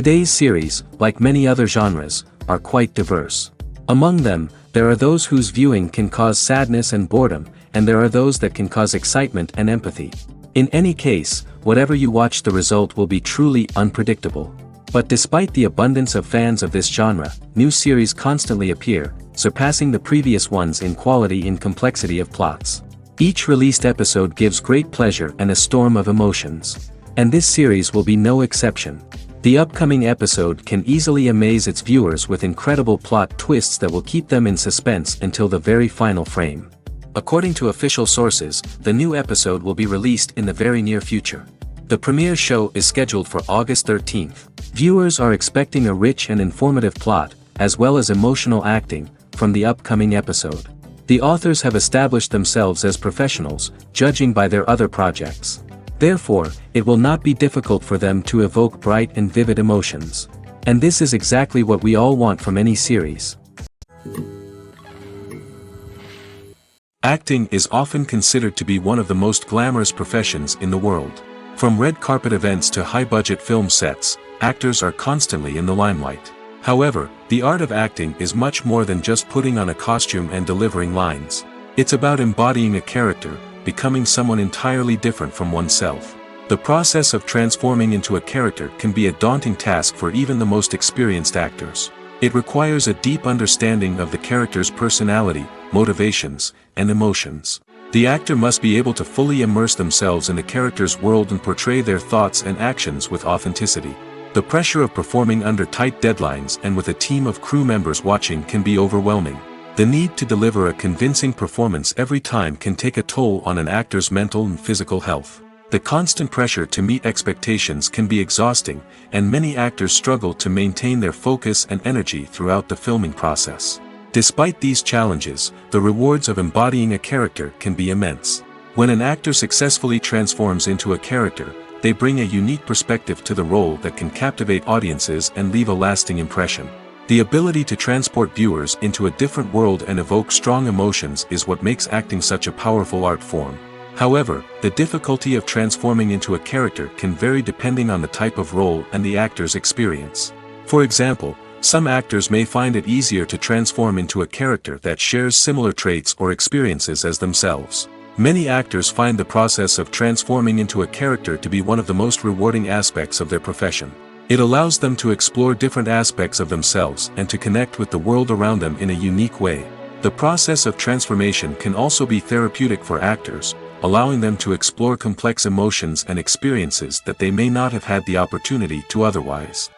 Today's series, like many other genres, are quite diverse. Among them, there are those whose viewing can cause sadness and boredom, and there are those that can cause excitement and empathy. In any case, whatever you watch, the result will be truly unpredictable. But despite the abundance of fans of this genre, new series constantly appear, surpassing the previous ones in quality and complexity of plots. Each released episode gives great pleasure and a storm of emotions. And this series will be no exception. The upcoming episode can easily amaze its viewers with incredible plot twists that will keep them in suspense until the very final frame. According to official sources, the new episode will be released in the very near future. The premiere show is scheduled for August 13th. Viewers are expecting a rich and informative plot, as well as emotional acting, from the upcoming episode. The authors have established themselves as professionals, judging by their other projects. Therefore, it will not be difficult for them to evoke bright and vivid emotions. And this is exactly what we all want from any series. Acting is often considered to be one of the most glamorous professions in the world. From red carpet events to high-budget film sets, actors are constantly in the limelight. However, the art of acting is much more than just putting on a costume and delivering lines. It's about embodying a character, becoming someone entirely different from oneself. The process of transforming into a character can be a daunting task for even the most experienced actors. It requires a deep understanding of the character's personality, motivations, and emotions. The actor must be able to fully immerse themselves in the character's world and portray their thoughts and actions with authenticity. The pressure of performing under tight deadlines and with a team of crew members watching can be overwhelming. The need to deliver a convincing performance every time can take a toll on an actor's mental and physical health. The constant pressure to meet expectations can be exhausting, and many actors struggle to maintain their focus and energy throughout the filming process. Despite these challenges, the rewards of embodying a character can be immense. When an actor successfully transforms into a character, they bring a unique perspective to the role that can captivate audiences and leave a lasting impression. The ability to transport viewers into a different world and evoke strong emotions is what makes acting such a powerful art form. However, the difficulty of transforming into a character can vary depending on the type of role and the actor's experience. For example, some actors may find it easier to transform into a character that shares similar traits or experiences as themselves. Many actors find the process of transforming into a character to be one of the most rewarding aspects of their profession. It allows them to explore different aspects of themselves and to connect with the world around them in a unique way. The process of transformation can also be therapeutic for actors, allowing them to explore complex emotions and experiences that they may not have had the opportunity to otherwise.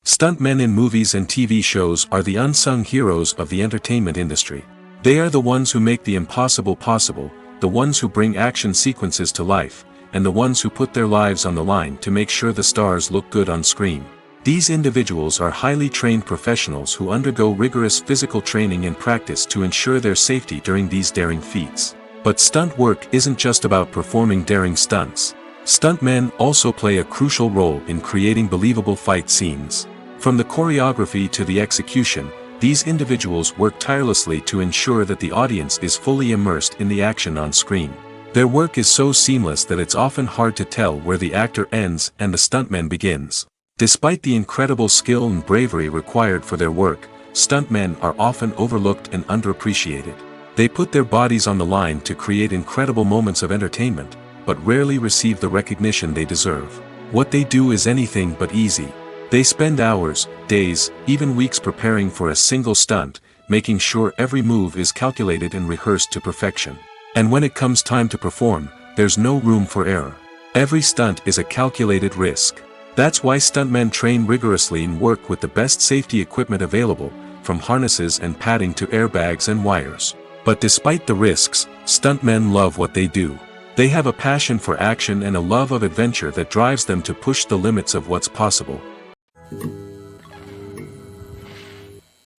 Stuntmen in movies and TV shows are the unsung heroes of the entertainment industry. They are the ones who make the impossible possible, the ones who bring action sequences to life, and the ones who put their lives on the line to make sure the stars look good on screen. These individuals are highly trained professionals who undergo rigorous physical training and practice to ensure their safety during these daring feats. But stunt work isn't just about performing daring stunts. Stuntmen also play a crucial role in creating believable fight scenes. From the choreography to the execution, these individuals work tirelessly to ensure that the audience is fully immersed in the action on screen. Their work is so seamless that it's often hard to tell where the actor ends and the stuntman begins. Despite the incredible skill and bravery required for their work, stuntmen are often overlooked and underappreciated. They put their bodies on the line to create incredible moments of entertainment, but rarely receive the recognition they deserve. What they do is anything but easy. They spend hours, days, even weeks preparing for a single stunt, making sure every move is calculated and rehearsed to perfection. And when it comes time to perform, there's no room for error. Every stunt is a calculated risk. That's why stuntmen train rigorously and work with the best safety equipment available, from harnesses and padding to airbags and wires. But despite the risks, stuntmen love what they do. They have a passion for action and a love of adventure that drives them to push the limits of what's possible.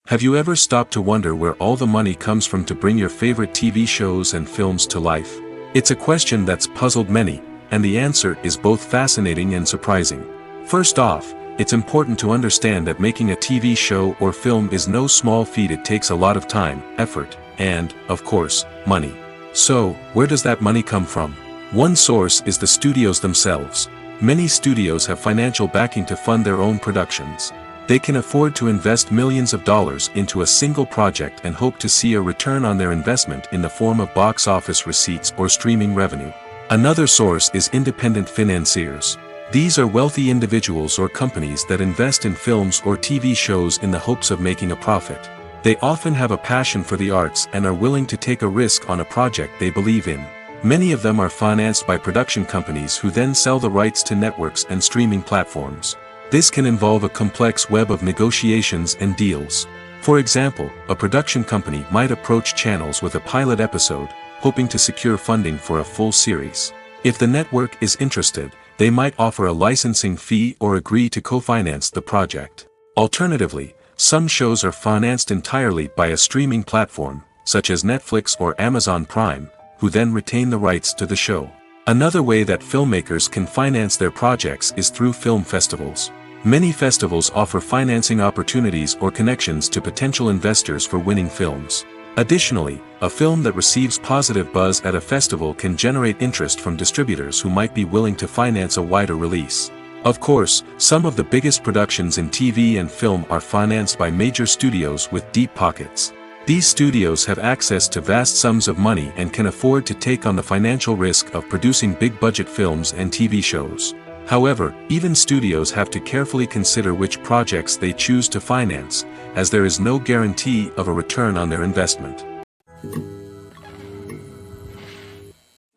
Have you ever stopped to wonder where all the money comes from to bring your favorite TV shows and films to life? It's a question that's puzzled many, and the answer is both fascinating and surprising. First off, it's important to understand that making a TV show or film is no small feat. It takes a lot of time, effort, and, of course, money. So, where does that money come from? One source is the studios themselves. Many studios have financial backing to fund their own productions. They can afford to invest millions of dollars into a single project and hope to see a return on their investment in the form of box office receipts or streaming revenue. Another source is independent financiers. These are wealthy individuals or companies that invest in films or TV shows in the hopes of making a profit. They often have a passion for the arts and are willing to take a risk on a project they believe in. Many of them are financed by production companies who then sell the rights to networks and streaming platforms. This can involve a complex web of negotiations and deals. For example, a production company might approach channels with a pilot episode, hoping to secure funding for a full series. If the network is interested, they might offer a licensing fee or agree to co-finance the project. Alternatively, some shows are financed entirely by a streaming platform, such as Netflix or Amazon Prime, who then retain the rights to the show. Another way that filmmakers can finance their projects is through film festivals. Many festivals offer financing opportunities or connections to potential investors for winning films. Additionally, a film that receives positive buzz at a festival can generate interest from distributors who might be willing to finance a wider release. Of course, some of the biggest productions in TV and film are financed by major studios with deep pockets. These studios have access to vast sums of money and can afford to take on the financial risk of producing big-budget films and TV shows. However, even studios have to carefully consider which projects they choose to finance, as there is no guarantee of a return on their investment.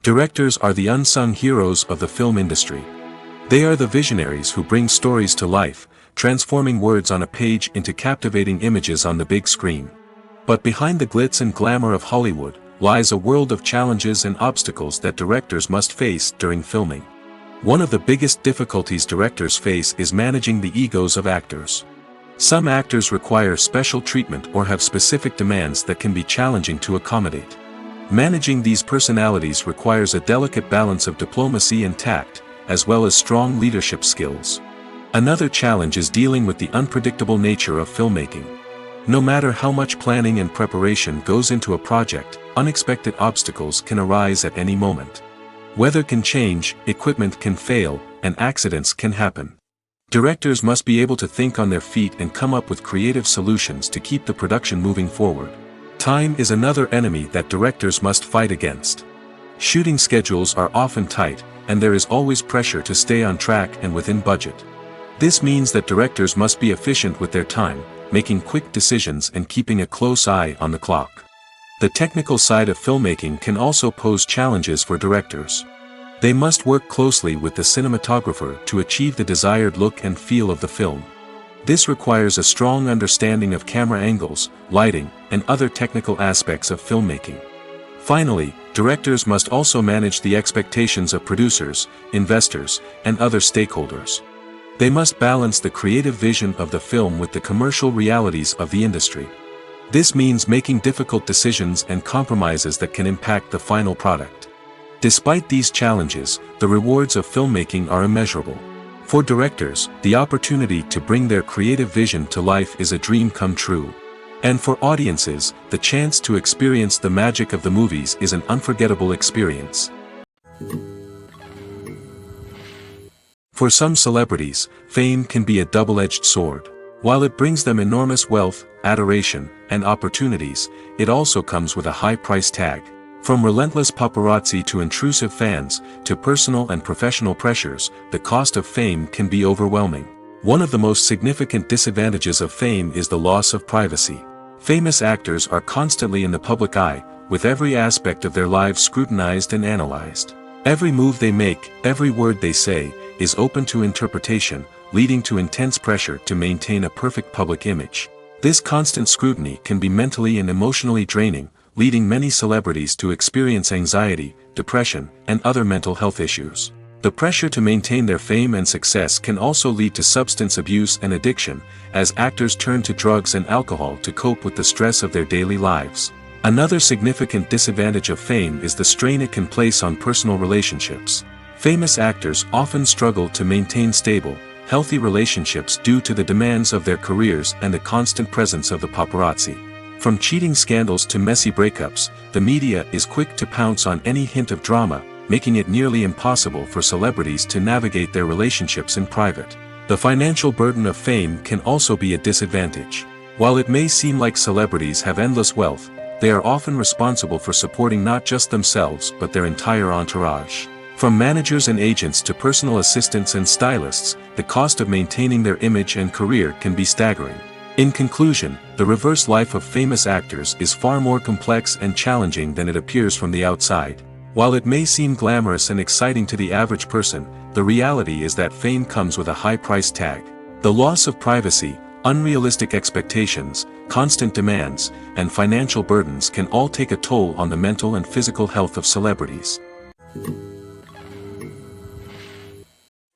Directors are the unsung heroes of the film industry. They are the visionaries who bring stories to life, transforming words on a page into captivating images on the big screen. But behind the glitz and glamour of Hollywood lies a world of challenges and obstacles that directors must face during filming. One of the biggest difficulties directors face is managing the egos of actors. Some actors require special treatment or have specific demands that can be challenging to accommodate. Managing these personalities requires a delicate balance of diplomacy and tact, as well as strong leadership skills. Another challenge is dealing with the unpredictable nature of filmmaking. No matter how much planning and preparation goes into a project, unexpected obstacles can arise at any moment. Weather can change, equipment can fail, and accidents can happen. Directors must be able to think on their feet and come up with creative solutions to keep the production moving forward. Time is another enemy that directors must fight against. Shooting schedules are often tight, and there is always pressure to stay on track and within budget. This means that directors must be efficient with their time, making quick decisions and keeping a close eye on the clock. The technical side of filmmaking can also pose challenges for directors. They must work closely with the cinematographer to achieve the desired look and feel of the film. This requires a strong understanding of camera angles, lighting, and other technical aspects of filmmaking. Finally, directors must also manage the expectations of producers, investors, and other stakeholders. They must balance the creative vision of the film with the commercial realities of the industry. This means making difficult decisions and compromises that can impact the final product. Despite these challenges, the rewards of filmmaking are immeasurable. For directors, the opportunity to bring their creative vision to life is a dream come true. And for audiences, the chance to experience the magic of the movies is an unforgettable experience. For some celebrities, fame can be a double-edged sword. While it brings them enormous wealth, adoration, and opportunities, it also comes with a high price tag. From relentless paparazzi to intrusive fans, to personal and professional pressures, the cost of fame can be overwhelming. One of the most significant disadvantages of fame is the loss of privacy. Famous actors are constantly in the public eye, with every aspect of their lives scrutinized and analyzed. Every move they make, every word they say, is open to interpretation, leading to intense pressure to maintain a perfect public image. This constant scrutiny can be mentally and emotionally draining, leading many celebrities to experience anxiety, depression, and other mental health issues. The pressure to maintain their fame and success can also lead to substance abuse and addiction, as actors turn to drugs and alcohol to cope with the stress of their daily lives. Another significant disadvantage of fame is the strain it can place on personal relationships. Famous actors often struggle to maintain stable, healthy relationships due to the demands of their careers and the constant presence of the paparazzi. From cheating scandals to messy breakups, the media is quick to pounce on any hint of drama, making it nearly impossible for celebrities to navigate their relationships in private. The financial burden of fame can also be a disadvantage. While it may seem like celebrities have endless wealth, they are often responsible for supporting not just themselves but their entire entourage. From managers and agents to personal assistants and stylists, the cost of maintaining their image and career can be staggering. In conclusion, the reverse life of famous actors is far more complex and challenging than it appears from the outside. While it may seem glamorous and exciting to the average person, the reality is that fame comes with a high price tag. The loss of privacy, unrealistic expectations, constant demands, and financial burdens can all take a toll on the mental and physical health of celebrities.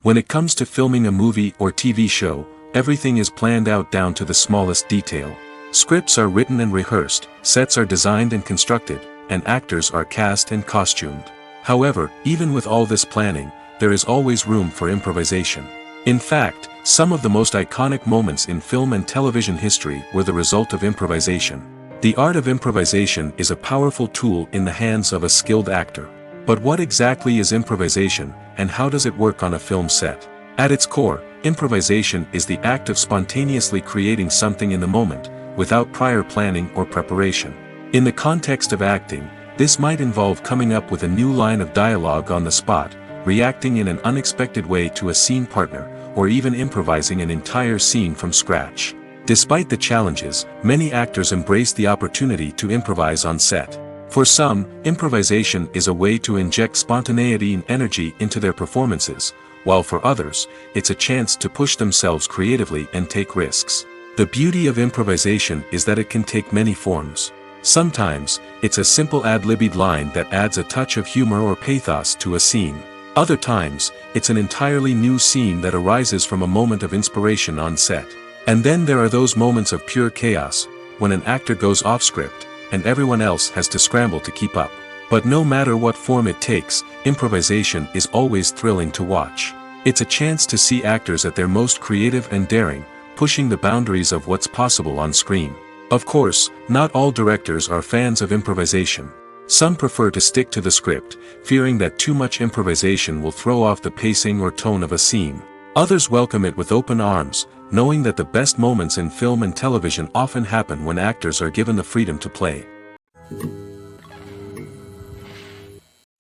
When it comes to filming a movie or TV show, everything is planned out down to the smallest detail. Scripts are written and rehearsed, sets are designed and constructed, and actors are cast and costumed. However, even with all this planning, there is always room for improvisation. In fact, some of the most iconic moments in film and television history were the result of improvisation. The art of improvisation is a powerful tool in the hands of a skilled actor. But what exactly is improvisation, and how does it work on a film set? At its core, improvisation is the act of spontaneously creating something in the moment, without prior planning or preparation. In the context of acting, this might involve coming up with a new line of dialogue on the spot, reacting in an unexpected way to a scene partner, or even improvising an entire scene from scratch. Despite the challenges, many actors embrace the opportunity to improvise on set. For some, improvisation is a way to inject spontaneity and energy into their performances, while for others, it's a chance to push themselves creatively and take risks. The beauty of improvisation is that it can take many forms. Sometimes, it's a simple ad-libbed line that adds a touch of humor or pathos to a scene. Other times, it's an entirely new scene that arises from a moment of inspiration on set. And then there are those moments of pure chaos, when an actor goes off script, and everyone else has to scramble to keep up. But no matter what form it takes, improvisation is always thrilling to watch. It's a chance to see actors at their most creative and daring, pushing the boundaries of what's possible on screen. Of course, not all directors are fans of improvisation. Some prefer to stick to the script, fearing that too much improvisation will throw off the pacing or tone of a scene. Others welcome it with open arms, knowing that the best moments in film and television often happen when actors are given the freedom to play.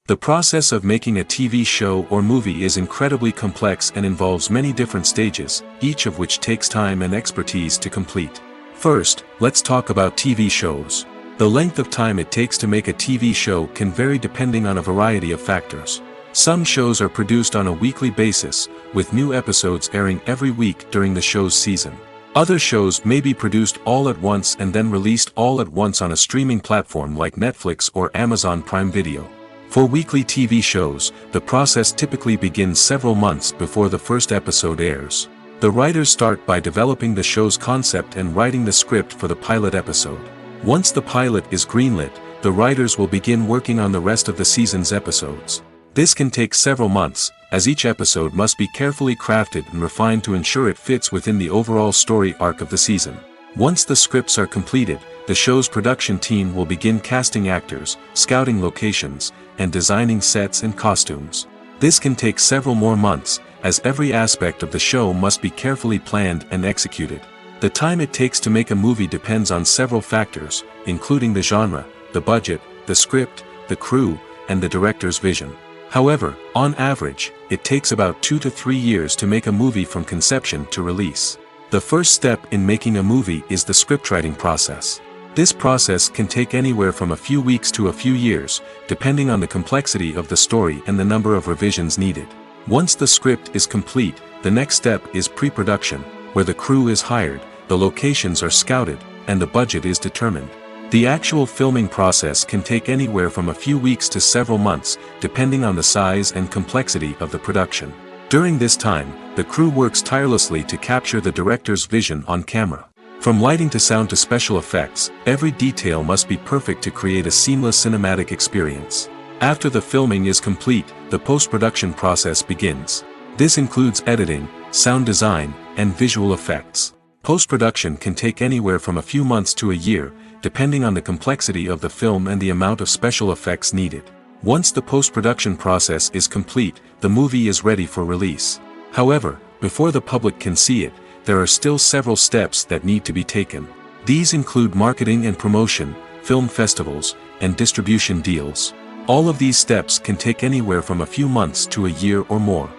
The process of making a TV show or movie is incredibly complex and involves many different stages, each of which takes time and expertise to complete. First, let's talk about TV shows. The length of time it takes to make a TV show can vary depending on a variety of factors. Some shows are produced on a weekly basis, with new episodes airing every week during the show's season. Other shows may be produced all at once and then released all at once on a streaming platform like Netflix or Amazon Prime Video. For weekly TV shows, the process typically begins several months before the first episode airs. The writers start by developing the show's concept and writing the script for the pilot episode. Once the pilot is greenlit, the writers will begin working on the rest of the season's episodes. This can take several months, as each episode must be carefully crafted and refined to ensure it fits within the overall story arc of the season. Once the scripts are completed, the show's production team will begin casting actors, scouting locations, and designing sets and costumes. This can take several more months, as every aspect of the show must be carefully planned and executed. The time it takes to make a movie depends on several factors, including the genre, the budget, the script, the crew, and the director's vision. However, on average, it takes about 2 to 3 years to make a movie from conception to release. The first step in making a movie is the scriptwriting process. This process can take anywhere from a few weeks to a few years, depending on the complexity of the story and the number of revisions needed. Once the script is complete, the next step is pre-production, where the crew is hired, the locations are scouted, and the budget is determined. The actual filming process can take anywhere from a few weeks to several months, depending on the size and complexity of the production. During this time, the crew works tirelessly to capture the director's vision on camera. From lighting to sound to special effects, every detail must be perfect to create a seamless cinematic experience. After the filming is complete, the post-production process begins. This includes editing, sound design, and visual effects. Post-production can take anywhere from a few months to a year, depending on the complexity of the film and the amount of special effects needed. Once the post-production process is complete, the movie is ready for release. However, before the public can see it, there are still several steps that need to be taken. These include marketing and promotion, film festivals, and distribution deals. All of these steps can take anywhere from a few months to a year or more.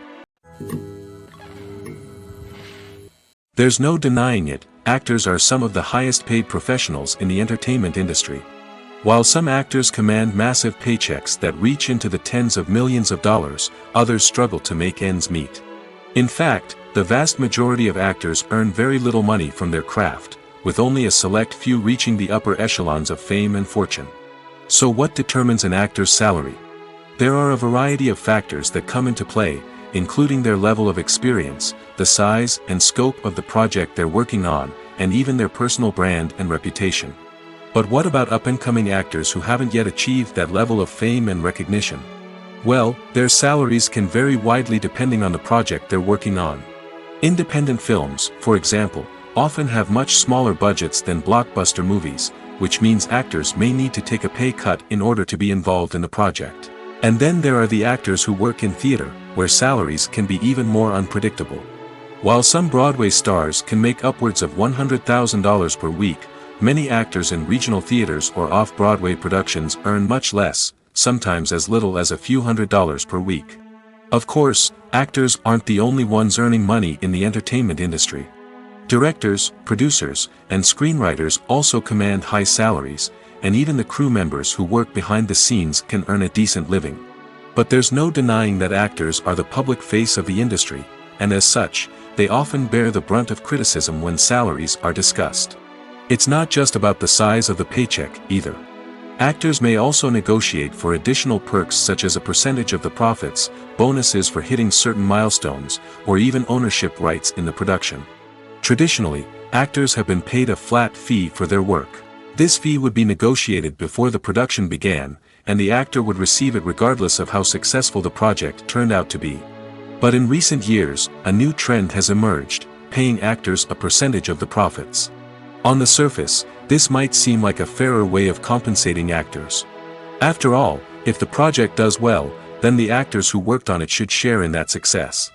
There's no denying it, actors are some of the highest paid professionals in the entertainment industry. While some actors command massive paychecks that reach into the tens of millions of dollars, others struggle to make ends meet. In fact, the vast majority of actors earn very little money from their craft, with only a select few reaching the upper echelons of fame and fortune. So what determines an actor's salary? There are a variety of factors that come into play, including their level of experience, the size and scope of the project they're working on, and even their personal brand and reputation. But what about up-and-coming actors who haven't yet achieved that level of fame and recognition? Well, their salaries can vary widely depending on the project they're working on. Independent films, for example, often have much smaller budgets than blockbuster movies, which means actors may need to take a pay cut in order to be involved in the project. And then there are the actors who work in theater, where salaries can be even more unpredictable. While some Broadway stars can make upwards of $100,000 per week, many actors in regional theaters or off-Broadway productions earn much less, sometimes as little as a few $100s per week. Of course, actors aren't the only ones earning money in the entertainment industry. Directors, producers, and screenwriters also command high salaries, and even the crew members who work behind the scenes can earn a decent living. But there's no denying that actors are the public face of the industry, and as such, they often bear the brunt of criticism when salaries are discussed. It's not just about the size of the paycheck, either. Actors may also negotiate for additional perks such as a percentage of the profits, bonuses for hitting certain milestones, or even ownership rights in the production. Traditionally, actors have been paid a flat fee for their work. This fee would be negotiated before the production began, and the actor would receive it regardless of how successful the project turned out to be. But in recent years, a new trend has emerged, paying actors a percentage of the profits. On the surface, this might seem like a fairer way of compensating actors. After all, if the project does well, then the actors who worked on it should share in that success.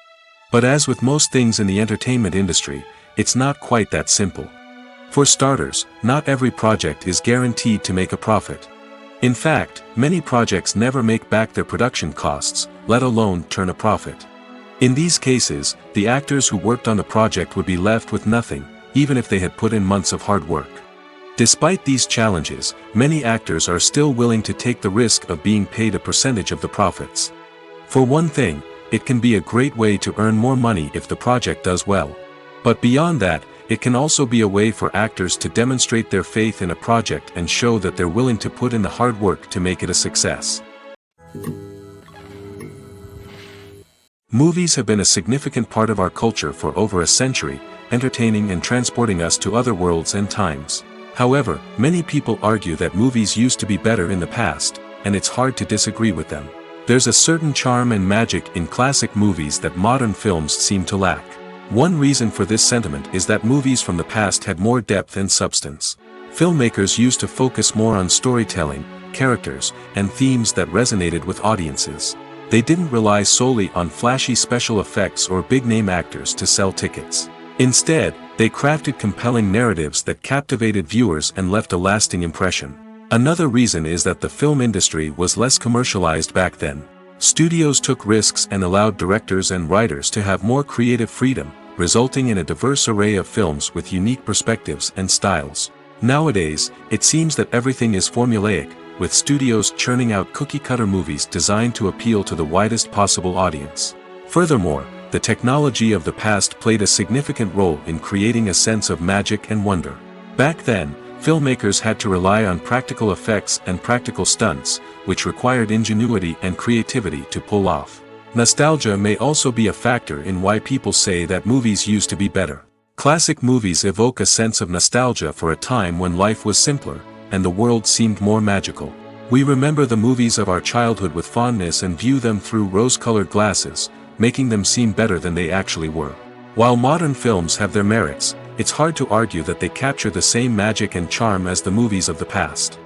But as with most things in the entertainment industry, it's not quite that simple. For starters, not every project is guaranteed to make a profit. In fact, many projects never make back their production costs, let alone turn a profit. In these cases, the actors who worked on the project would be left with nothing, even if they had put in months of hard work. Despite these challenges, many actors are still willing to take the risk of being paid a percentage of the profits. For one thing, it can be a great way to earn more money if the project does well. But beyond that, it can also be a way for actors to demonstrate their faith in a project and show that they're willing to put in the hard work to make it a success. Movies have been a significant part of our culture for over a century, entertaining and transporting us to other worlds and times. However, many people argue that movies used to be better in the past, and it's hard to disagree with them. There's a certain charm and magic in classic movies that modern films seem to lack. One reason for this sentiment is that movies from the past had more depth and substance. Filmmakers used to focus more on storytelling, characters, and themes that resonated with audiences. They didn't rely solely on flashy special effects or big-name actors to sell tickets. Instead, they crafted compelling narratives that captivated viewers and left a lasting impression. Another reason is that the film industry was less commercialized back then. Studios took risks and allowed directors and writers to have more creative freedom, resulting in a diverse array of films with unique perspectives and styles. Nowadays, it seems that everything is formulaic, with studios churning out cookie-cutter movies designed to appeal to the widest possible audience. Furthermore, the technology of the past played a significant role in creating a sense of magic and wonder. Back then, filmmakers had to rely on practical effects and practical stunts, which required ingenuity and creativity to pull off. Nostalgia may also be a factor in why people say that movies used to be better. Classic movies evoke a sense of nostalgia for a time when life was simpler, and the world seemed more magical. We remember the movies of our childhood with fondness and view them through rose-colored glasses, making them seem better than they actually were. While modern films have their merits, it's hard to argue that they capture the same magic and charm as the movies of the past.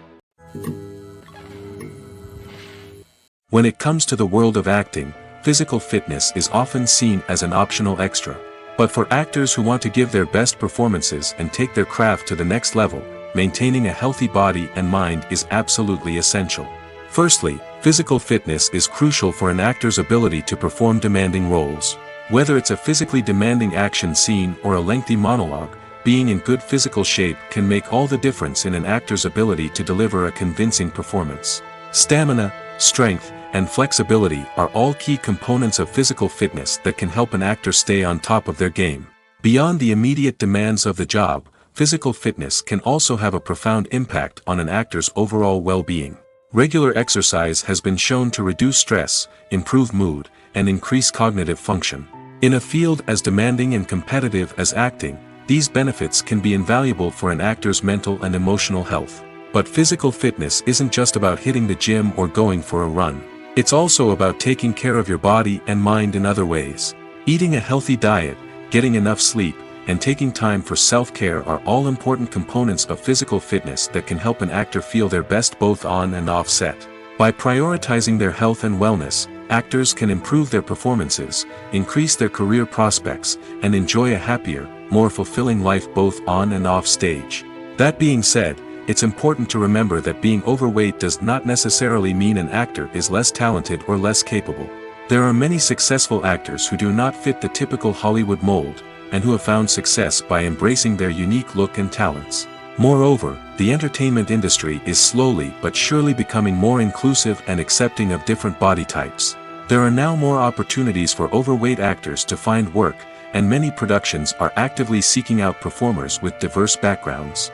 When it comes to the world of acting, physical fitness is often seen as an optional extra. But for actors who want to give their best performances and take their craft to the next level, maintaining a healthy body and mind is absolutely essential. Firstly, physical fitness is crucial for an actor's ability to perform demanding roles. Whether it's a physically demanding action scene or a lengthy monologue, being in good physical shape can make all the difference in an actor's ability to deliver a convincing performance. Stamina, strength, and flexibility are all key components of physical fitness that can help an actor stay on top of their game. Beyond the immediate demands of the job, physical fitness can also have a profound impact on an actor's overall well-being. Regular exercise has been shown to reduce stress, improve mood, and increase cognitive function. In a field as demanding and competitive as acting, these benefits can be invaluable for an actor's mental and emotional health. But physical fitness isn't just about hitting the gym or going for a run. It's also about taking care of your body and mind in other ways. Eating a healthy diet, getting enough sleep, and taking time for self-care are all important components of physical fitness that can help an actor feel their best both on and off set. By prioritizing their health and wellness, actors can improve their performances, increase their career prospects, and enjoy a happier, more fulfilling life both on and off stage. That being said, it's important to remember that being overweight does not necessarily mean an actor is less talented or less capable. There are many successful actors who do not fit the typical Hollywood mold, and who have found success by embracing their unique look and talents. Moreover, the entertainment industry is slowly but surely becoming more inclusive and accepting of different body types. There are now more opportunities for overweight actors to find work, and many productions are actively seeking out performers with diverse backgrounds.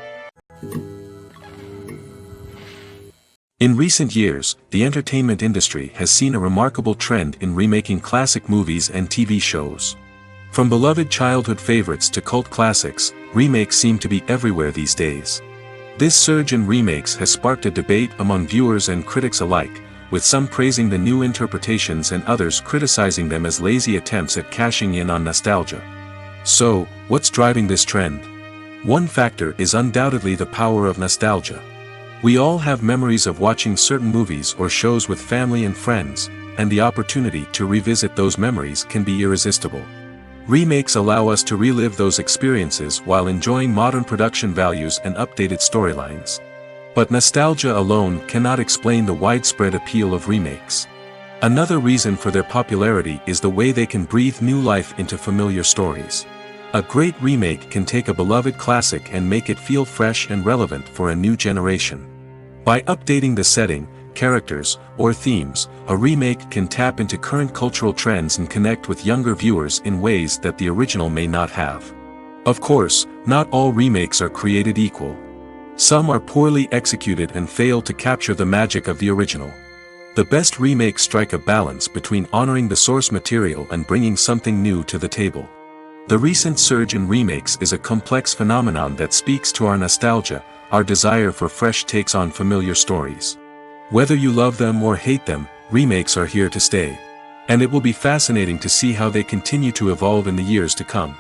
In recent years, the entertainment industry has seen a remarkable trend in remaking classic movies and TV shows. From beloved childhood favorites to cult classics, remakes seem to be everywhere these days. This surge in remakes has sparked a debate among viewers and critics alike, with some praising the new interpretations and others criticizing them as lazy attempts at cashing in on nostalgia. So, what's driving this trend? One factor is undoubtedly the power of nostalgia. We all have memories of watching certain movies or shows with family and friends, and the opportunity to revisit those memories can be irresistible. Remakes allow us to relive those experiences while enjoying modern production values and updated storylines. But nostalgia alone cannot explain the widespread appeal of remakes. Another reason for their popularity is the way they can breathe new life into familiar stories. A great remake can take a beloved classic and make it feel fresh and relevant for a new generation. By updating the setting, characters, or themes, a remake can tap into current cultural trends and connect with younger viewers in ways that the original may not have. Of course, not all remakes are created equal. Some are poorly executed and fail to capture the magic of the original. The best remakes strike a balance between honoring the source material and bringing something new to the table. The recent surge in remakes is a complex phenomenon that speaks to our nostalgia, our desire for fresh takes on familiar stories. Whether you love them or hate them, remakes are here to stay. And it will be fascinating to see how they continue to evolve in the years to come.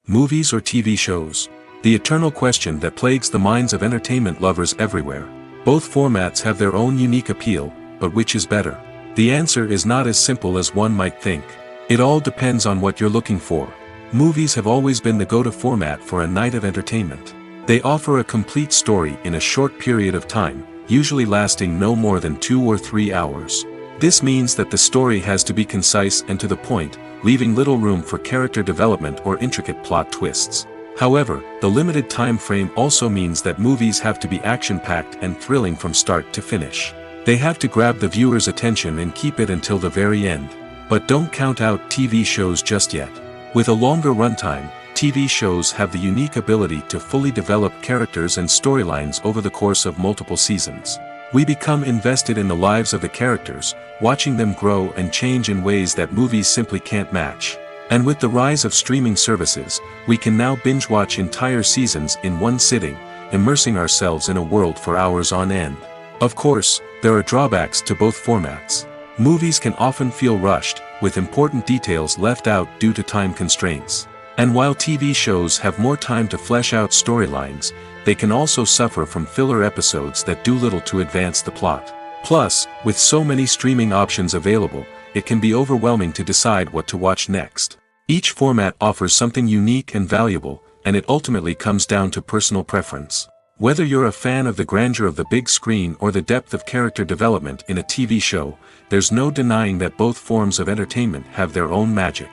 Movies or TV shows? The eternal question that plagues the minds of entertainment lovers everywhere. Both formats have their own unique appeal, but which is better? The answer is not as simple as one might think. It all depends on what you're looking for. Movies have always been the go-to format for a night of entertainment. They offer a complete story in a short period of time, usually lasting no more than 2 or 3 hours. This means that the story has to be concise and to the point, leaving little room for character development or intricate plot twists. However, the limited time frame also means that movies have to be action-packed and thrilling from start to finish. They have to grab the viewer's attention and keep it until the very end. But don't count out TV shows just yet. With a longer runtime, TV shows have the unique ability to fully develop characters and storylines over the course of multiple seasons. We become invested in the lives of the characters, watching them grow and change in ways that movies simply can't match. And with the rise of streaming services, we can now binge-watch entire seasons in one sitting, immersing ourselves in a world for hours on end. Of course, there are drawbacks to both formats. Movies can often feel rushed, with important details left out due to time constraints. And while TV shows have more time to flesh out storylines, they can also suffer from filler episodes that do little to advance the plot. Plus, with so many streaming options available, it can be overwhelming to decide what to watch next. Each format offers something unique and valuable, and it ultimately comes down to personal preference. Whether you're a fan of the grandeur of the big screen or the depth of character development in a TV show, there's no denying that both forms of entertainment have their own magic.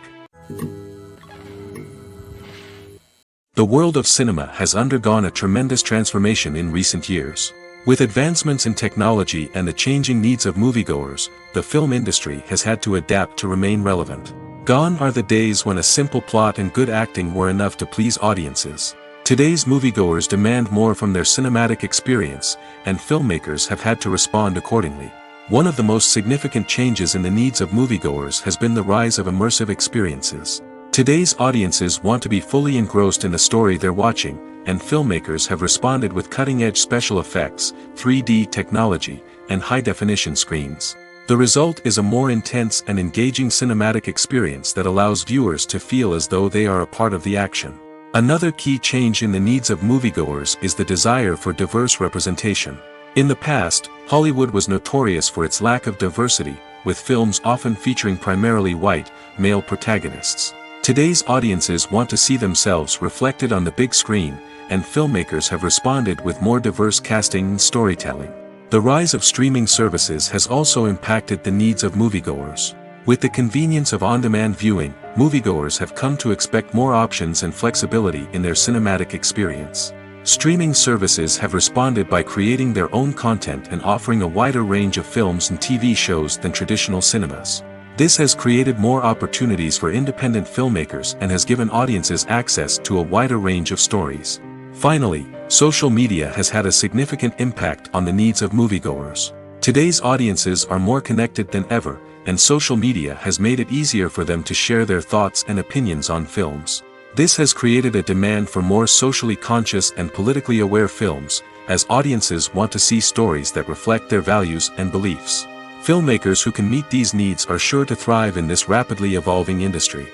The world of cinema has undergone a tremendous transformation in recent years. With advancements in technology and the changing needs of moviegoers, the film industry has had to adapt to remain relevant. Gone are the days when a simple plot and good acting were enough to please audiences. Today's moviegoers demand more from their cinematic experience, and filmmakers have had to respond accordingly. One of the most significant changes in the needs of moviegoers has been the rise of immersive experiences. Today's audiences want to be fully engrossed in the story they're watching, and filmmakers have responded with cutting-edge special effects, 3D technology, and high-definition screens. The result is a more intense and engaging cinematic experience that allows viewers to feel as though they are a part of the action. Another key change in the needs of moviegoers is the desire for diverse representation. In the past, Hollywood was notorious for its lack of diversity, with films often featuring primarily white, male protagonists. Today's audiences want to see themselves reflected on the big screen, and filmmakers have responded with more diverse casting and storytelling. The rise of streaming services has also impacted the needs of moviegoers. With the convenience of on-demand viewing, moviegoers have come to expect more options and flexibility in their cinematic experience. Streaming services have responded by creating their own content and offering a wider range of films and TV shows than traditional cinemas. This has created more opportunities for independent filmmakers and has given audiences access to a wider range of stories. Finally, social media has had a significant impact on the needs of moviegoers. Today's audiences are more connected than ever, and social media has made it easier for them to share their thoughts and opinions on films. This has created a demand for more socially conscious and politically aware films, as audiences want to see stories that reflect their values and beliefs. Filmmakers who can meet these needs are sure to thrive in this rapidly evolving industry.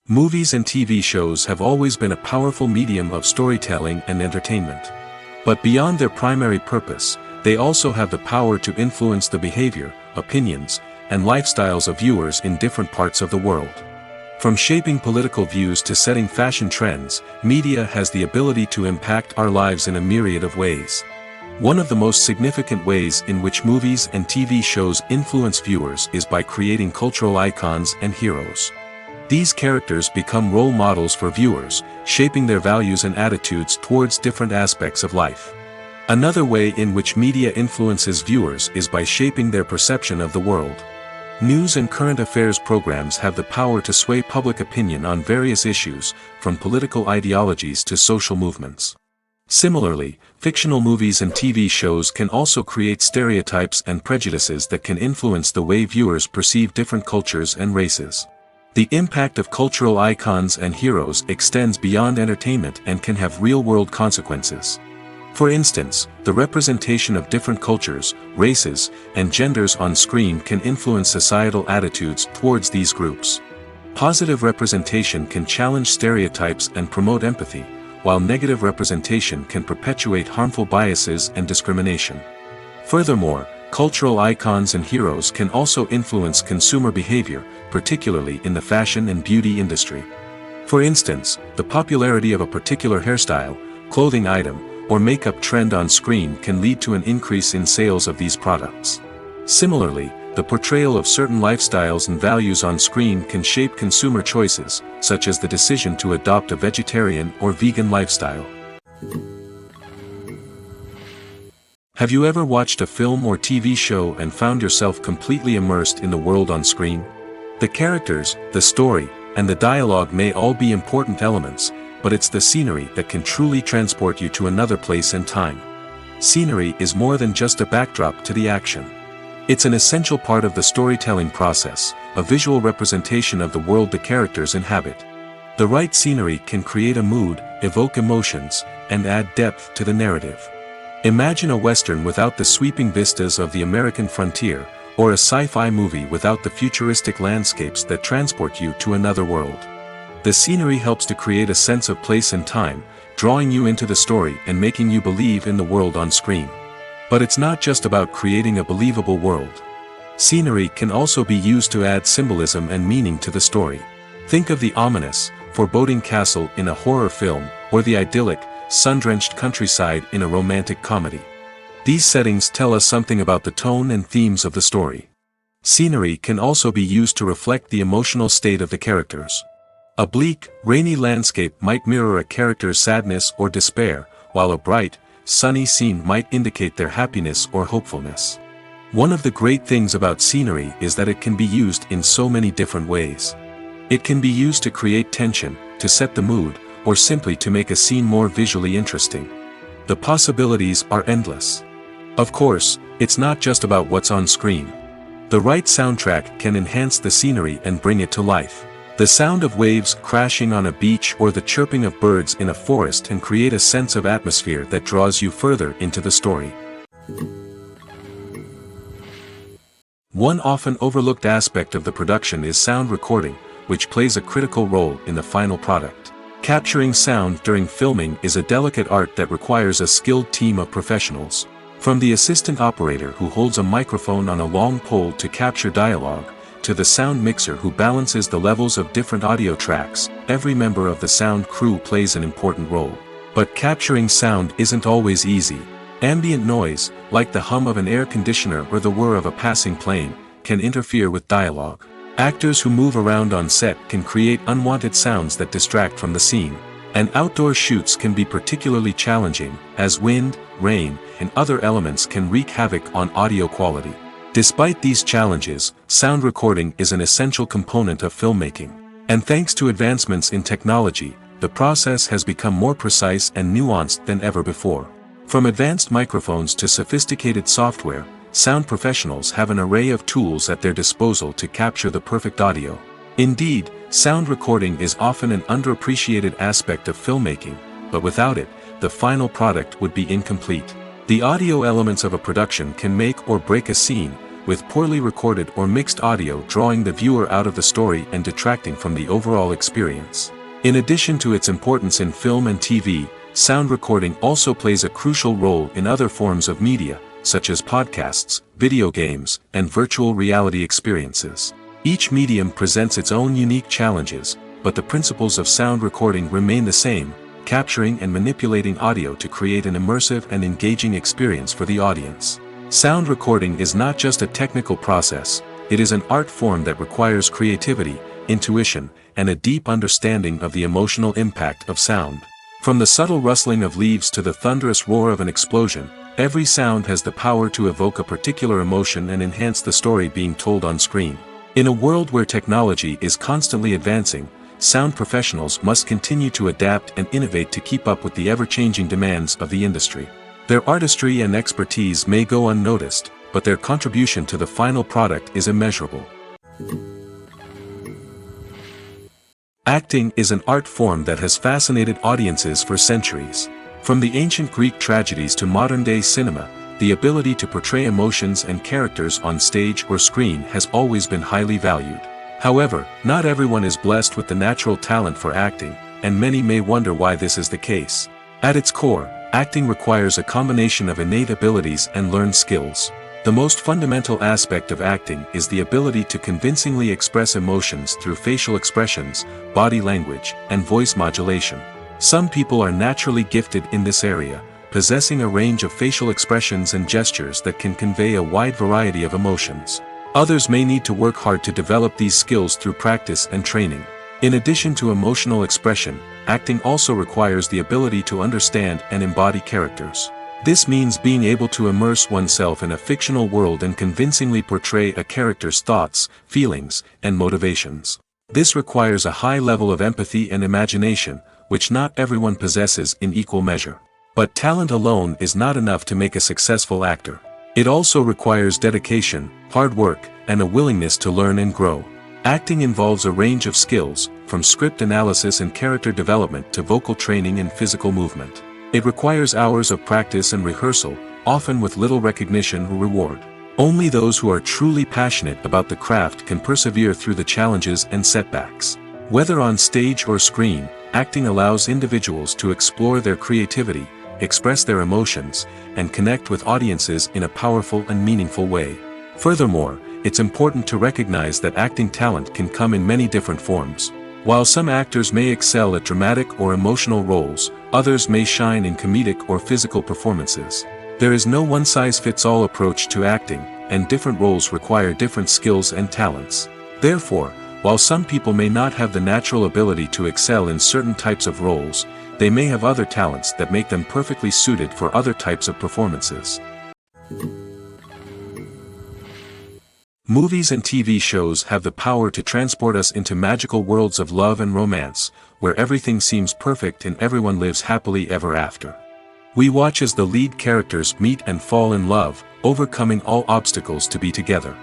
Movies and TV shows have always been a powerful medium of storytelling and entertainment. But beyond their primary purpose, they also have the power to influence the behavior, opinions, and lifestyles of viewers in different parts of the world. From shaping political views to setting fashion trends, media has the ability to impact our lives in a myriad of ways. One of the most significant ways in which movies and TV shows influence viewers is by creating cultural icons and heroes. These characters become role models for viewers, shaping their values and attitudes towards different aspects of life. Another way in which media influences viewers is by shaping their perception of the world. News and current affairs programs have the power to sway public opinion on various issues, from political ideologies to social movements. Similarly, fictional movies and TV shows can also create stereotypes and prejudices that can influence the way viewers perceive different cultures and races. The impact of cultural icons and heroes extends beyond entertainment and can have real-world consequences. For instance, the representation of different cultures, races, and genders on screen can influence societal attitudes towards these groups. Positive representation can challenge stereotypes and promote empathy, while negative representation can perpetuate harmful biases and discrimination. Furthermore, cultural icons and heroes can also influence consumer behavior, particularly in the fashion and beauty industry. For instance, the popularity of a particular hairstyle, clothing item, or makeup trend on screen can lead to an increase in sales of these products. Similarly, the portrayal of certain lifestyles and values on screen can shape consumer choices, such as the decision to adopt a vegetarian or vegan lifestyle. Have you ever watched a film or TV show and found yourself completely immersed in the world on screen? The characters, the story, and the dialogue may all be important elements, but it's the scenery that can truly transport you to another place and time. Scenery is more than just a backdrop to the action. It's an essential part of the storytelling process, a visual representation of the world the characters inhabit. The right scenery can create a mood, evoke emotions, and add depth to the narrative. Imagine a Western without the sweeping vistas of the American frontier, or a sci-fi movie without the futuristic landscapes that transport you to another world. The scenery helps to create a sense of place and time, drawing you into the story and making you believe in the world on screen. But it's not just about creating a believable world. Scenery can also be used to add symbolism and meaning to the story. Think of the ominous, foreboding castle in a horror film, or the idyllic, sun-drenched countryside in a romantic comedy. These settings tell us something about the tone and themes of the story. Scenery can also be used to reflect the emotional state of the characters. A bleak, rainy landscape might mirror a character's sadness or despair, while a bright, sunny scene might indicate their happiness or hopefulness. One of the great things about scenery is that it can be used in so many different ways. It can be used to create tension, to set the mood, or simply to make a scene more visually interesting. The possibilities are endless. Of course, it's not just about what's on screen. The right soundtrack can enhance the scenery and bring it to life. The sound of waves crashing on a beach or the chirping of birds in a forest can create a sense of atmosphere that draws you further into the story. One often overlooked aspect of the production is sound recording, which plays a critical role in the final product. Capturing sound during filming is a delicate art that requires a skilled team of professionals. From the assistant operator who holds a microphone on a long pole to capture dialogue, to the sound mixer who balances the levels of different audio tracks, every member of the sound crew plays an important role. But capturing sound isn't always easy. Ambient noise, like the hum of an air conditioner or the whir of a passing plane, can interfere with dialogue. Actors who move around on set can create unwanted sounds that distract from the scene. And outdoor shoots can be particularly challenging, as wind, rain, and other elements can wreak havoc on audio quality. Despite these challenges, sound recording is an essential component of filmmaking. And thanks to advancements in technology, the process has become more precise and nuanced than ever before. From advanced microphones to sophisticated software, sound professionals have an array of tools at their disposal to capture the perfect audio. Indeed, sound recording is often an underappreciated aspect of filmmaking, but without it, the final product would be incomplete. The audio elements of a production can make or break a scene, with poorly recorded or mixed audio drawing the viewer out of the story and detracting from the overall experience. In addition to its importance in film and TV, sound recording also plays a crucial role in other forms of media, such as podcasts, video games, and virtual reality experiences. Each medium presents its own unique challenges, but the principles of sound recording remain the same, capturing and manipulating audio to create an immersive and engaging experience for the audience. Sound recording is not just a technical process, it is an art form that requires creativity, intuition, and a deep understanding of the emotional impact of sound. From the subtle rustling of leaves to the thunderous roar of an explosion, every sound has the power to evoke a particular emotion and enhance the story being told on screen. In a world where technology is constantly advancing, sound professionals must continue to adapt and innovate to keep up with the ever-changing demands of the industry. Their artistry and expertise may go unnoticed, but their contribution to the final product is immeasurable. Acting is an art form that has fascinated audiences for centuries. From the ancient Greek tragedies to modern-day cinema, the ability to portray emotions and characters on stage or screen has always been highly valued. However, not everyone is blessed with the natural talent for acting, and many may wonder why this is the case. At its core, acting requires a combination of innate abilities and learned skills. The most fundamental aspect of acting is the ability to convincingly express emotions through facial expressions, body language, and voice modulation. Some people are naturally gifted in this area, possessing a range of facial expressions and gestures that can convey a wide variety of emotions. Others may need to work hard to develop these skills through practice and training. In addition to emotional expression, acting also requires the ability to understand and embody characters. This means being able to immerse oneself in a fictional world and convincingly portray a character's thoughts, feelings, and motivations. This requires a high level of empathy and imagination, which not everyone possesses in equal measure. But talent alone is not enough to make a successful actor. It also requires dedication, hard work, and a willingness to learn and grow. Acting involves a range of skills, from script analysis and character development to vocal training and physical movement. It requires hours of practice and rehearsal, often with little recognition or reward. Only those who are truly passionate about the craft can persevere through the challenges and setbacks. Whether on stage or screen, acting allows individuals to explore their creativity, express their emotions, and connect with audiences in a powerful and meaningful way. Furthermore, it's important to recognize that acting talent can come in many different forms. While some actors may excel at dramatic or emotional roles, others may shine in comedic or physical performances. There is no one-size-fits-all approach to acting, and different roles require different skills and talents. Therefore, while some people may not have the natural ability to excel in certain types of roles, they may have other talents that make them perfectly suited for other types of performances. Movies and TV shows have the power to transport us into magical worlds of love and romance, where everything seems perfect and everyone lives happily ever after. We watch as the lead characters meet and fall in love, overcoming all obstacles to be together.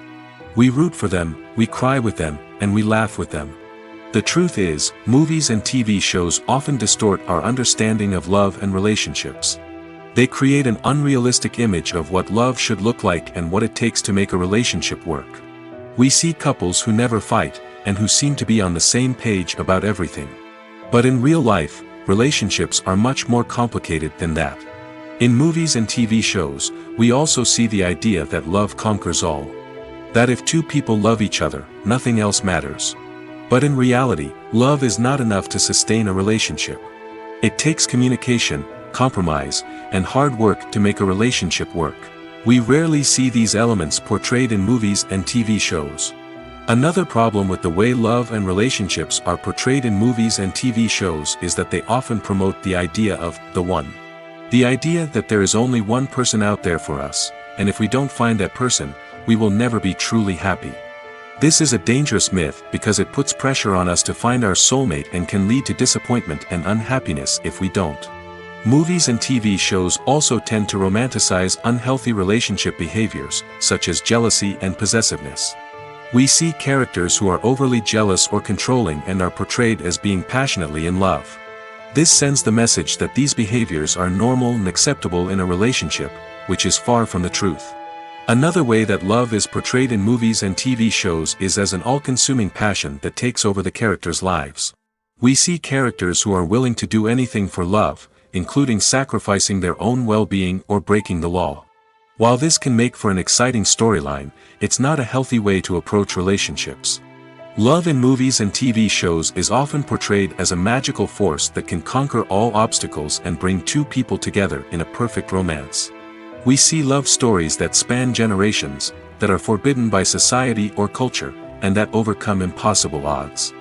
We root for them, we cry with them, and we laugh with them. The truth is, movies and TV shows often distort our understanding of love and relationships. They create an unrealistic image of what love should look like and what it takes to make a relationship work. We see couples who never fight, and who seem to be on the same page about everything. But in real life, relationships are much more complicated than that. In movies and TV shows, we also see the idea that love conquers all. That if two people love each other, nothing else matters. But in reality, love is not enough to sustain a relationship. It takes communication, compromise, and hard work to make a relationship work. We rarely see these elements portrayed in movies and TV shows. Another problem with the way love and relationships are portrayed in movies and TV shows is that they often promote the idea of the one. The idea that there is only one person out there for us, and if we don't find that person, we will never be truly happy. This is a dangerous myth because it puts pressure on us to find our soulmate and can lead to disappointment and unhappiness if we don't. Movies and TV shows also tend to romanticize unhealthy relationship behaviors, such as jealousy and possessiveness. We see characters who are overly jealous or controlling and are portrayed as being passionately in love. This sends the message that these behaviors are normal and acceptable in a relationship, which is far from the truth. Another way that love is portrayed in movies and TV shows is as an all-consuming passion that takes over the characters' lives. We see characters who are willing to do anything for love, including sacrificing their own well-being or breaking the law. While this can make for an exciting storyline, it's not a healthy way to approach relationships. Love in movies and TV shows is often portrayed as a magical force that can conquer all obstacles and bring two people together in a perfect romance. We see love stories that span generations, that are forbidden by society or culture, and that overcome impossible odds.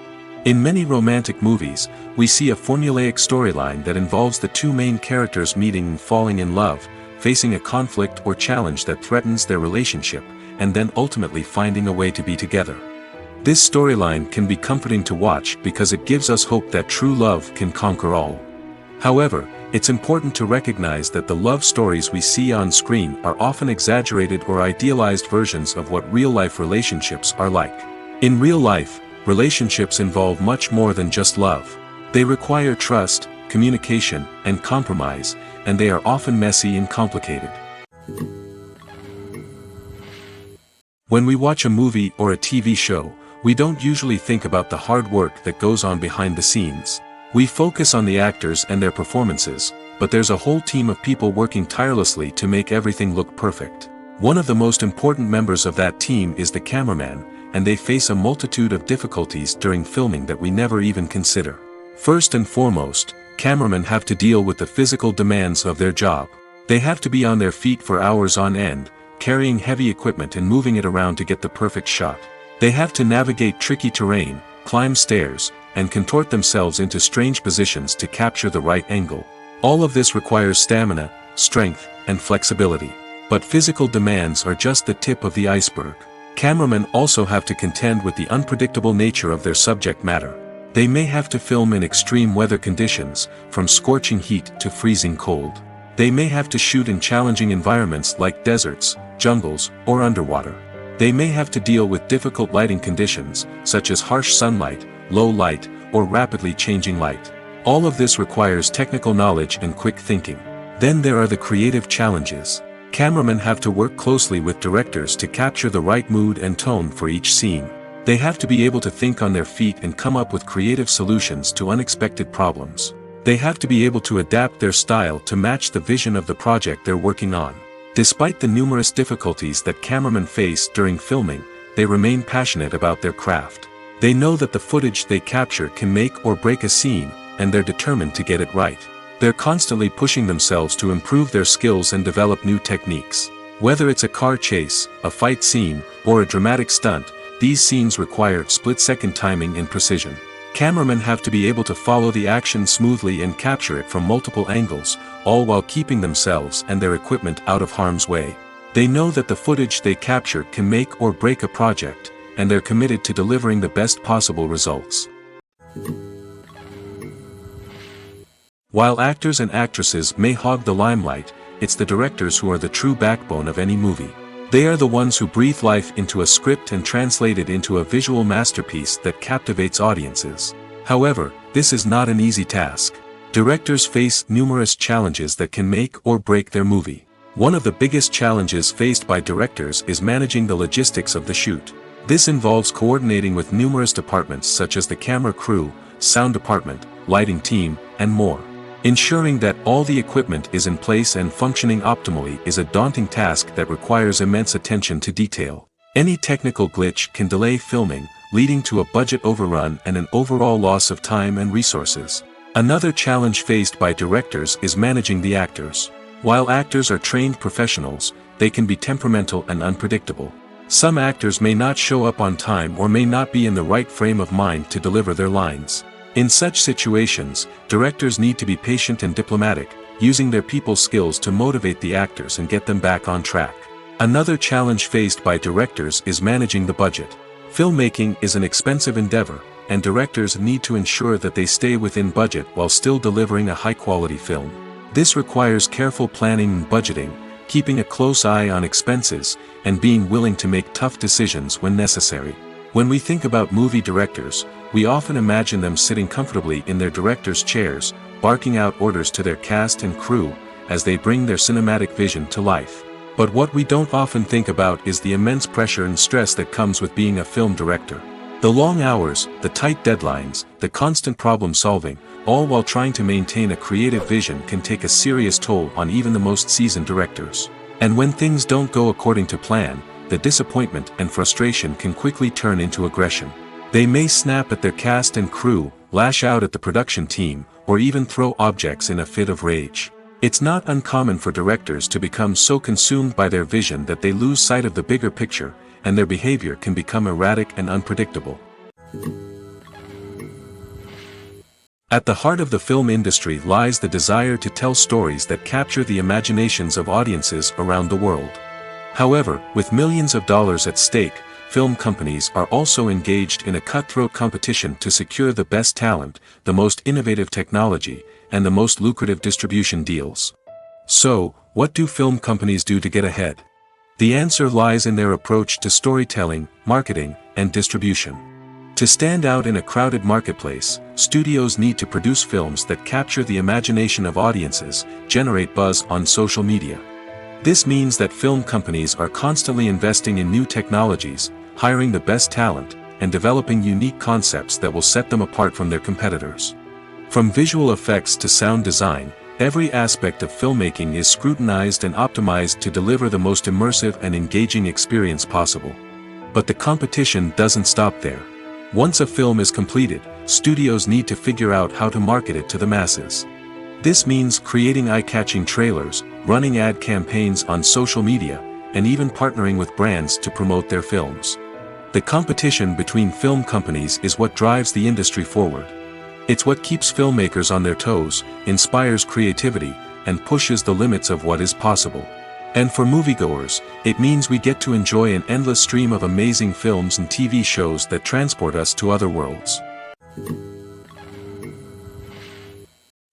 In many romantic movies, we see a formulaic storyline that involves the two main characters meeting and falling in love, facing a conflict or challenge that threatens their relationship, and then ultimately finding a way to be together. This storyline can be comforting to watch because it gives us hope that true love can conquer all. However, it's important to recognize that the love stories we see on screen are often exaggerated or idealized versions of what real-life relationships are like. In real life, relationships involve much more than just love. They require trust, communication, and compromise, and they are often messy and complicated. When we watch a movie or a TV show, we don't usually think about the hard work that goes on behind the scenes. We focus on the actors and their performances, but there's a whole team of people working tirelessly to make everything look perfect. One of the most important members of that team is the cameraman, and they face a multitude of difficulties during filming that we never even consider. First and foremost, cameramen have to deal with the physical demands of their job. They have to be on their feet for hours on end, carrying heavy equipment and moving it around to get the perfect shot. They have to navigate tricky terrain, climb stairs, and contort themselves into strange positions to capture the right angle. All of this requires stamina, strength, and flexibility. But physical demands are just the tip of the iceberg. Cameramen also have to contend with the unpredictable nature of their subject matter. They may have to film in extreme weather conditions, from scorching heat to freezing cold. They may have to shoot in challenging environments like deserts, jungles, or underwater. They may have to deal with difficult lighting conditions, such as harsh sunlight, low light, or rapidly changing light. All of this requires technical knowledge and quick thinking. Then there are the creative challenges. Cameramen have to work closely with directors to capture the right mood and tone for each scene. They have to be able to think on their feet and come up with creative solutions to unexpected problems. They have to be able to adapt their style to match the vision of the project they're working on. Despite the numerous difficulties that cameramen face during filming, they remain passionate about their craft. They know that the footage they capture can make or break a scene, and they're determined to get it right. They're constantly pushing themselves to improve their skills and develop new techniques. Whether it's a car chase, a fight scene, or a dramatic stunt, these scenes require split-second timing and precision. Cameramen have to be able to follow the action smoothly and capture it from multiple angles, all while keeping themselves and their equipment out of harm's way. They know that the footage they capture can make or break a project, and they're committed to delivering the best possible results. While actors and actresses may hog the limelight, it's the directors who are the true backbone of any movie. They are the ones who breathe life into a script and translate it into a visual masterpiece that captivates audiences. However, this is not an easy task. Directors face numerous challenges that can make or break their movie. One of the biggest challenges faced by directors is managing the logistics of the shoot. This involves coordinating with numerous departments such as the camera crew, sound department, lighting team, and more. Ensuring that all the equipment is in place and functioning optimally is a daunting task that requires immense attention to detail. Any technical glitch can delay filming, leading to a budget overrun and an overall loss of time and resources. Another challenge faced by directors is managing the actors. While actors are trained professionals, they can be temperamental and unpredictable. Some actors may not show up on time or may not be in the right frame of mind to deliver their lines. In such situations, directors need to be patient and diplomatic, using their people skills to motivate the actors and get them back on track. Another challenge faced by directors is managing the budget. Filmmaking is an expensive endeavor, and directors need to ensure that they stay within budget while still delivering a high-quality film. This requires careful planning and budgeting, keeping a close eye on expenses, and being willing to make tough decisions when necessary. When we think about movie directors, we often imagine them sitting comfortably in their director's chairs, barking out orders to their cast and crew, as they bring their cinematic vision to life. But what we don't often think about is the immense pressure and stress that comes with being a film director. The long hours, the tight deadlines, the constant problem solving, all while trying to maintain a creative vision can take a serious toll on even the most seasoned directors. And when things don't go according to plan, the disappointment and frustration can quickly turn into aggression. They may snap at their cast and crew, lash out at the production team, or even throw objects in a fit of rage. It's not uncommon for directors to become so consumed by their vision that they lose sight of the bigger picture, and their behavior can become erratic and unpredictable. At the heart of the film industry lies the desire to tell stories that capture the imaginations of audiences around the world. However, with millions of dollars at stake, film companies are also engaged in a cutthroat competition to secure the best talent, the most innovative technology, and the most lucrative distribution deals. So, what do film companies do to get ahead? The answer lies in their approach to storytelling, marketing, and distribution. To stand out in a crowded marketplace, studios need to produce films that capture the imagination of audiences, generate buzz on social media. This means that film companies are constantly investing in new technologies, hiring the best talent, and developing unique concepts that will set them apart from their competitors. From visual effects to sound design, Every aspect of filmmaking is scrutinized and optimized to deliver the most immersive and engaging experience possible. But the competition doesn't stop there. Once a film is completed, studios need to figure out how to market it to the masses. This means creating eye-catching trailers, running ad campaigns on social media, and even partnering with brands to promote their films. The competition between film companies is what drives the industry forward. It's what keeps filmmakers on their toes, inspires creativity, and pushes the limits of what is possible. And for moviegoers, it means we get to enjoy an endless stream of amazing films and TV shows that transport us to other worlds.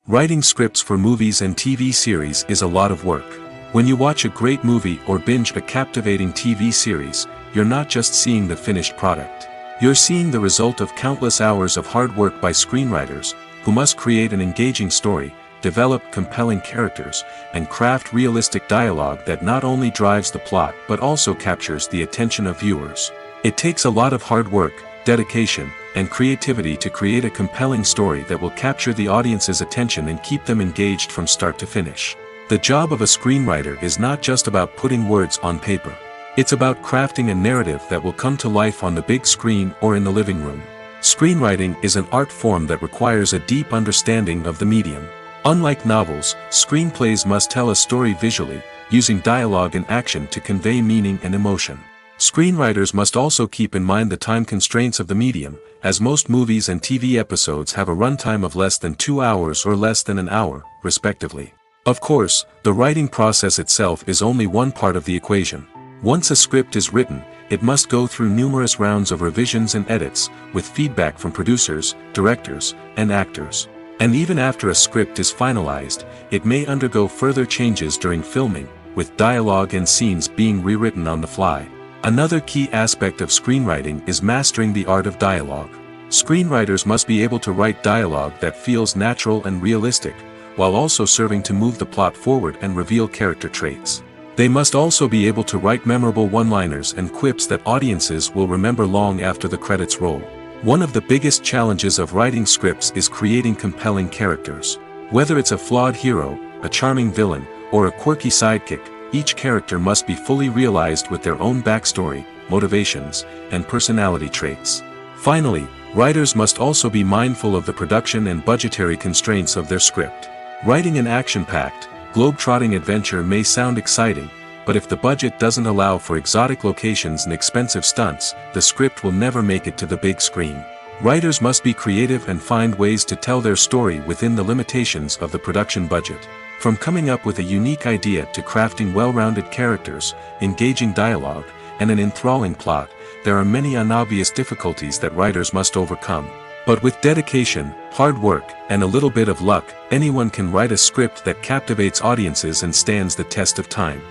Writing scripts for movies and TV series is a lot of work. When you watch a great movie or binge a captivating TV series, you're not just seeing the finished product. You're seeing the result of countless hours of hard work by screenwriters, who must create an engaging story, develop compelling characters, and craft realistic dialogue that not only drives the plot but also captures the attention of viewers. It takes a lot of hard work, dedication, and creativity to create a compelling story that will capture the audience's attention and keep them engaged from start to finish. The job of a screenwriter is not just about putting words on paper. It's about crafting a narrative that will come to life on the big screen or in the living room. Screenwriting is an art form that requires a deep understanding of the medium. Unlike novels, screenplays must tell a story visually, using dialogue and action to convey meaning and emotion. Screenwriters must also keep in mind the time constraints of the medium, as most movies and TV episodes have a runtime of less than 2 hours or less than an hour, respectively. Of course, the writing process itself is only one part of the equation. Once a script is written, it must go through numerous rounds of revisions and edits, with feedback from producers, directors, and actors. And even after a script is finalized, it may undergo further changes during filming, with dialogue and scenes being rewritten on the fly. Another key aspect of screenwriting is mastering the art of dialogue. Screenwriters must be able to write dialogue that feels natural and realistic, while also serving to move the plot forward and reveal character traits. They must also be able to write memorable one-liners and quips that audiences will remember long after the credits roll. One of the biggest challenges of writing scripts is creating compelling characters. Whether it's a flawed hero, a charming villain, or a quirky sidekick, each character must be fully realized with their own backstory, motivations, and personality traits. Finally, writers must also be mindful of the production and budgetary constraints of their script. Writing an action-packed, globe-trotting adventure may sound exciting, but if the budget doesn't allow for exotic locations and expensive stunts, the script will never make it to the big screen. Writers must be creative and find ways to tell their story within the limitations of the production budget. From coming up with a unique idea to crafting well-rounded characters, engaging dialogue, and an enthralling plot, there are many unobvious difficulties that writers must overcome. But with dedication, hard work, and a little bit of luck, anyone can write a script that captivates audiences and stands the test of time.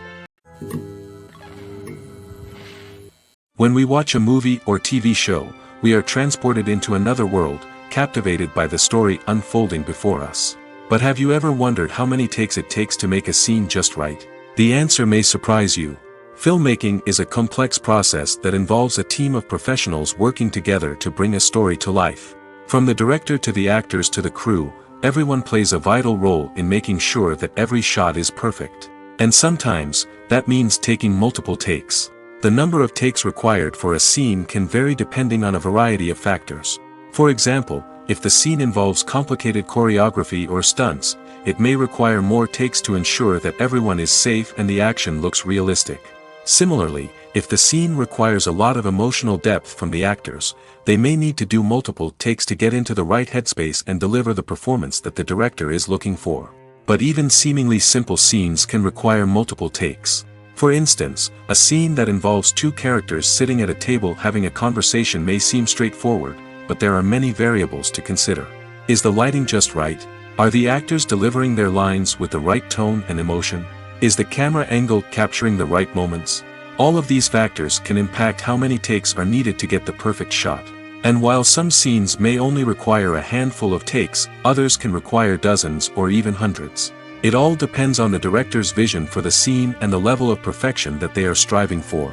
When we watch a movie or TV show, we are transported into another world, captivated by the story unfolding before us. But have you ever wondered how many takes it takes to make a scene just right? The answer may surprise you. Filmmaking is a complex process that involves a team of professionals working together to bring a story to life. From the director to the actors to the crew, everyone plays a vital role in making sure that every shot is perfect. And sometimes, that means taking multiple takes. The number of takes required for a scene can vary depending on a variety of factors. For example, if the scene involves complicated choreography or stunts, it may require more takes to ensure that everyone is safe and the action looks realistic. Similarly, if the scene requires a lot of emotional depth from the actors, they may need to do multiple takes to get into the right headspace and deliver the performance that the director is looking for. But even seemingly simple scenes can require multiple takes. For instance, a scene that involves two characters sitting at a table having a conversation may seem straightforward, but there are many variables to consider. Is the lighting just right? Are the actors delivering their lines with the right tone and emotion? Is the camera angle capturing the right moments? All of these factors can impact how many takes are needed to get the perfect shot. And while some scenes may only require a handful of takes, others can require dozens or even hundreds. It all depends on the director's vision for the scene and the level of perfection that they are striving for.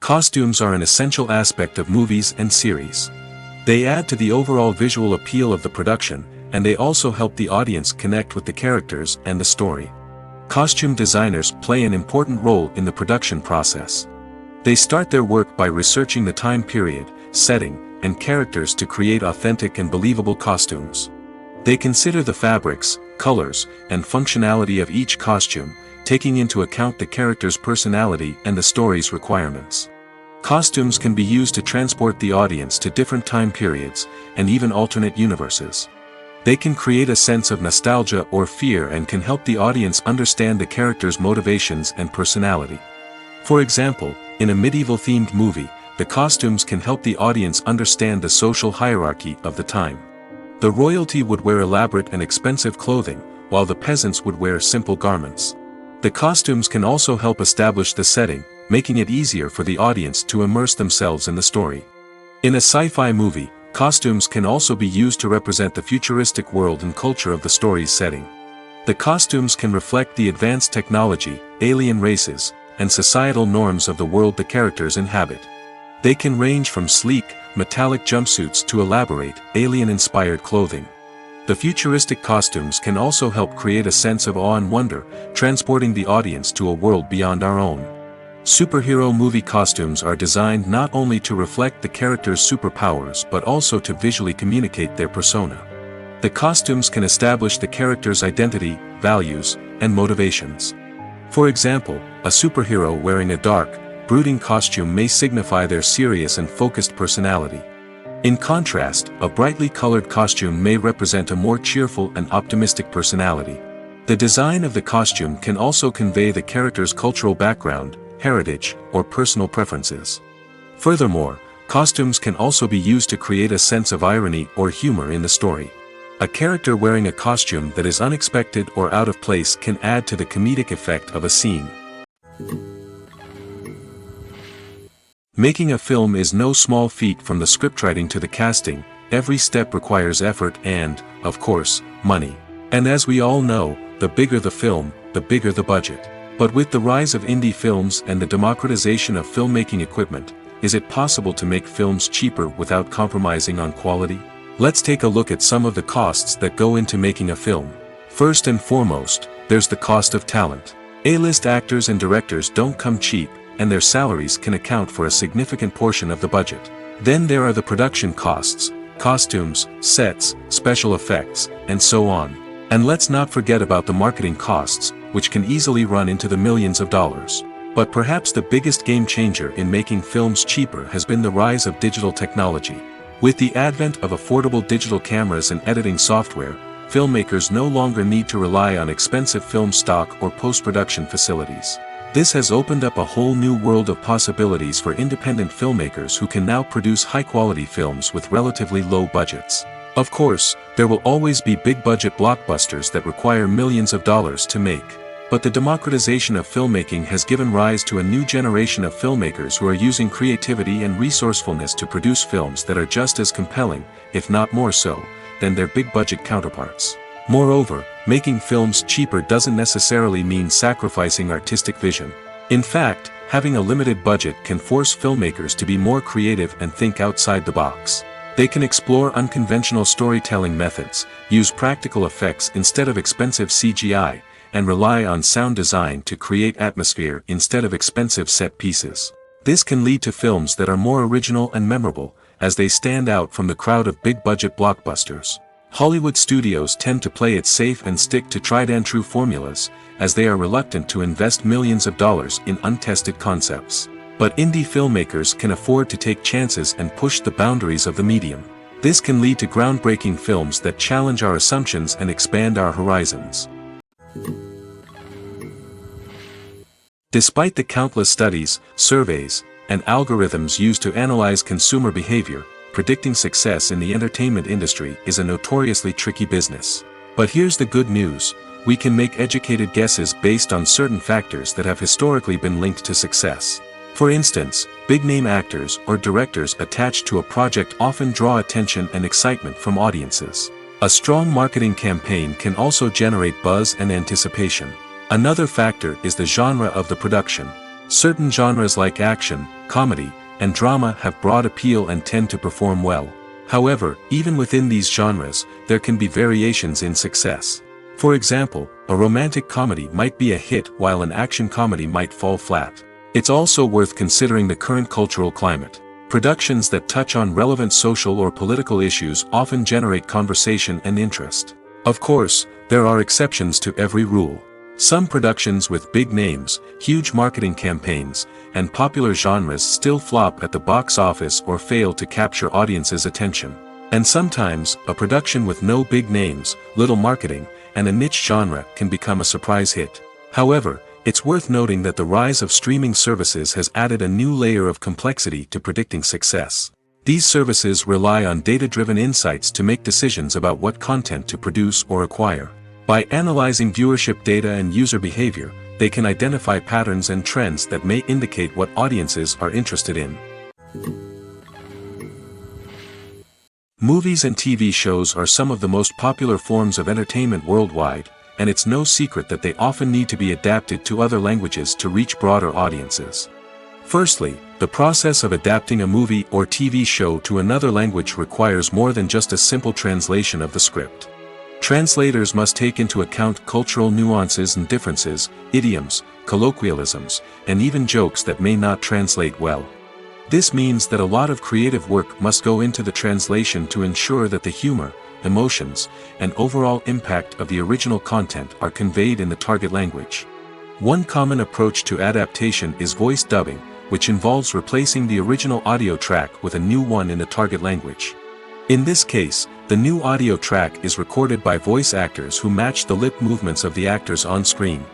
Costumes are an essential aspect of movies and series. They add to the overall visual appeal of the production, and they also help the audience connect with the characters and the story. Costume designers play an important role in the production process. They start their work by researching the time period, setting, and characters to create authentic and believable costumes. They consider the fabrics, colors, and functionality of each costume, taking into account the character's personality and the story's requirements. Costumes can be used to transport the audience to different time periods, and even alternate universes. They can create a sense of nostalgia or fear and can help the audience understand the character's motivations and personality. For example, in a medieval-themed movie, the costumes can help the audience understand the social hierarchy of the time. The royalty would wear elaborate and expensive clothing, while the peasants would wear simple garments. The costumes can also help establish the setting, making it easier for the audience to immerse themselves in the story. In a sci-fi movie, costumes can also be used to represent the futuristic world and culture of the story's setting. The costumes can reflect the advanced technology, alien races, and societal norms of the world the characters inhabit. They can range from sleek, metallic jumpsuits to elaborate, alien-inspired clothing. The futuristic costumes can also help create a sense of awe and wonder, transporting the audience to a world beyond our own. Superhero movie costumes are designed not only to reflect the character's superpowers but also to visually communicate their persona. The costumes can establish the character's identity, values, and motivations. For example, a superhero wearing a dark, brooding costume may signify their serious and focused personality. In contrast, a brightly colored costume may represent a more cheerful and optimistic personality. The design of the costume can also convey the character's cultural background, heritage, or personal preferences. Furthermore, costumes can also be used to create a sense of irony or humor in the story. A character wearing a costume that is unexpected or out of place can add to the comedic effect of a scene. Making a film is no small feat. From the scriptwriting to the casting, every step requires effort and, of course, money. And as we all know, the bigger the film, the bigger the budget. But with the rise of indie films and the democratization of filmmaking equipment, is it possible to make films cheaper without compromising on quality? Let's take a look at some of the costs that go into making a film. First and foremost, there's the cost of talent. A-list actors and directors don't come cheap, and their salaries can account for a significant portion of the budget. Then there are the production costs, costumes, sets, special effects, and so on. And let's not forget about the marketing costs, which can easily run into the millions of dollars. But perhaps the biggest game changer in making films cheaper has been the rise of digital technology. With the advent of affordable digital cameras and editing software, filmmakers no longer need to rely on expensive film stock or post-production facilities. This has opened up a whole new world of possibilities for independent filmmakers who can now produce high-quality films with relatively low budgets. Of course, there will always be big-budget blockbusters that require millions of dollars to make. But the democratization of filmmaking has given rise to a new generation of filmmakers who are using creativity and resourcefulness to produce films that are just as compelling, if not more so, than their big-budget counterparts. Moreover, making films cheaper doesn't necessarily mean sacrificing artistic vision. In fact, having a limited budget can force filmmakers to be more creative and think outside the box. They can explore unconventional storytelling methods, use practical effects instead of expensive CGI, and rely on sound design to create atmosphere instead of expensive set pieces. This can lead to films that are more original and memorable, as they stand out from the crowd of big-budget blockbusters. Hollywood studios tend to play it safe and stick to tried-and-true formulas, as they are reluctant to invest millions of dollars in untested concepts. But indie filmmakers can afford to take chances and push the boundaries of the medium. This can lead to groundbreaking films that challenge our assumptions and expand our horizons. Despite the countless studies, surveys, and algorithms used to analyze consumer behavior, predicting success in the entertainment industry is a notoriously tricky business. But here's the good news: we can make educated guesses based on certain factors that have historically been linked to success. For instance, big-name actors or directors attached to a project often draw attention and excitement from audiences. A strong marketing campaign can also generate buzz and anticipation. Another factor is the genre of the production. Certain genres like action, comedy, and drama have broad appeal and tend to perform well. However, even within these genres, there can be variations in success. For example, a romantic comedy might be a hit while an action comedy might fall flat. It's also worth considering the current cultural climate. Productions that touch on relevant social or political issues often generate conversation and interest. Of course, there are exceptions to every rule. Some productions with big names, huge marketing campaigns, and popular genres still flop at the box office or fail to capture audiences' attention. And sometimes, a production with no big names, little marketing, and a niche genre can become a surprise hit. However, it's worth noting that the rise of streaming services has added a new layer of complexity to predicting success. These services rely on data-driven insights to make decisions about what content to produce or acquire. By analyzing viewership data and user behavior, they can identify patterns and trends that may indicate what audiences are interested in. Movies and TV shows are some of the most popular forms of entertainment worldwide, and it's no secret that they often need to be adapted to other languages to reach broader audiences. Firstly, the process of adapting a movie or TV show to another language requires more than just a simple translation of the script. Translators must take into account cultural nuances and differences, idioms, colloquialisms, and even jokes that may not translate well. This means that a lot of creative work must go into the translation to ensure that the humor, emotions, and overall impact of the original content are conveyed in the target language. One common approach to adaptation is voice dubbing, which involves replacing the original audio track with a new one in the target language. In this case, the new audio track is recorded by voice actors who match the lip movements of the actors on screen.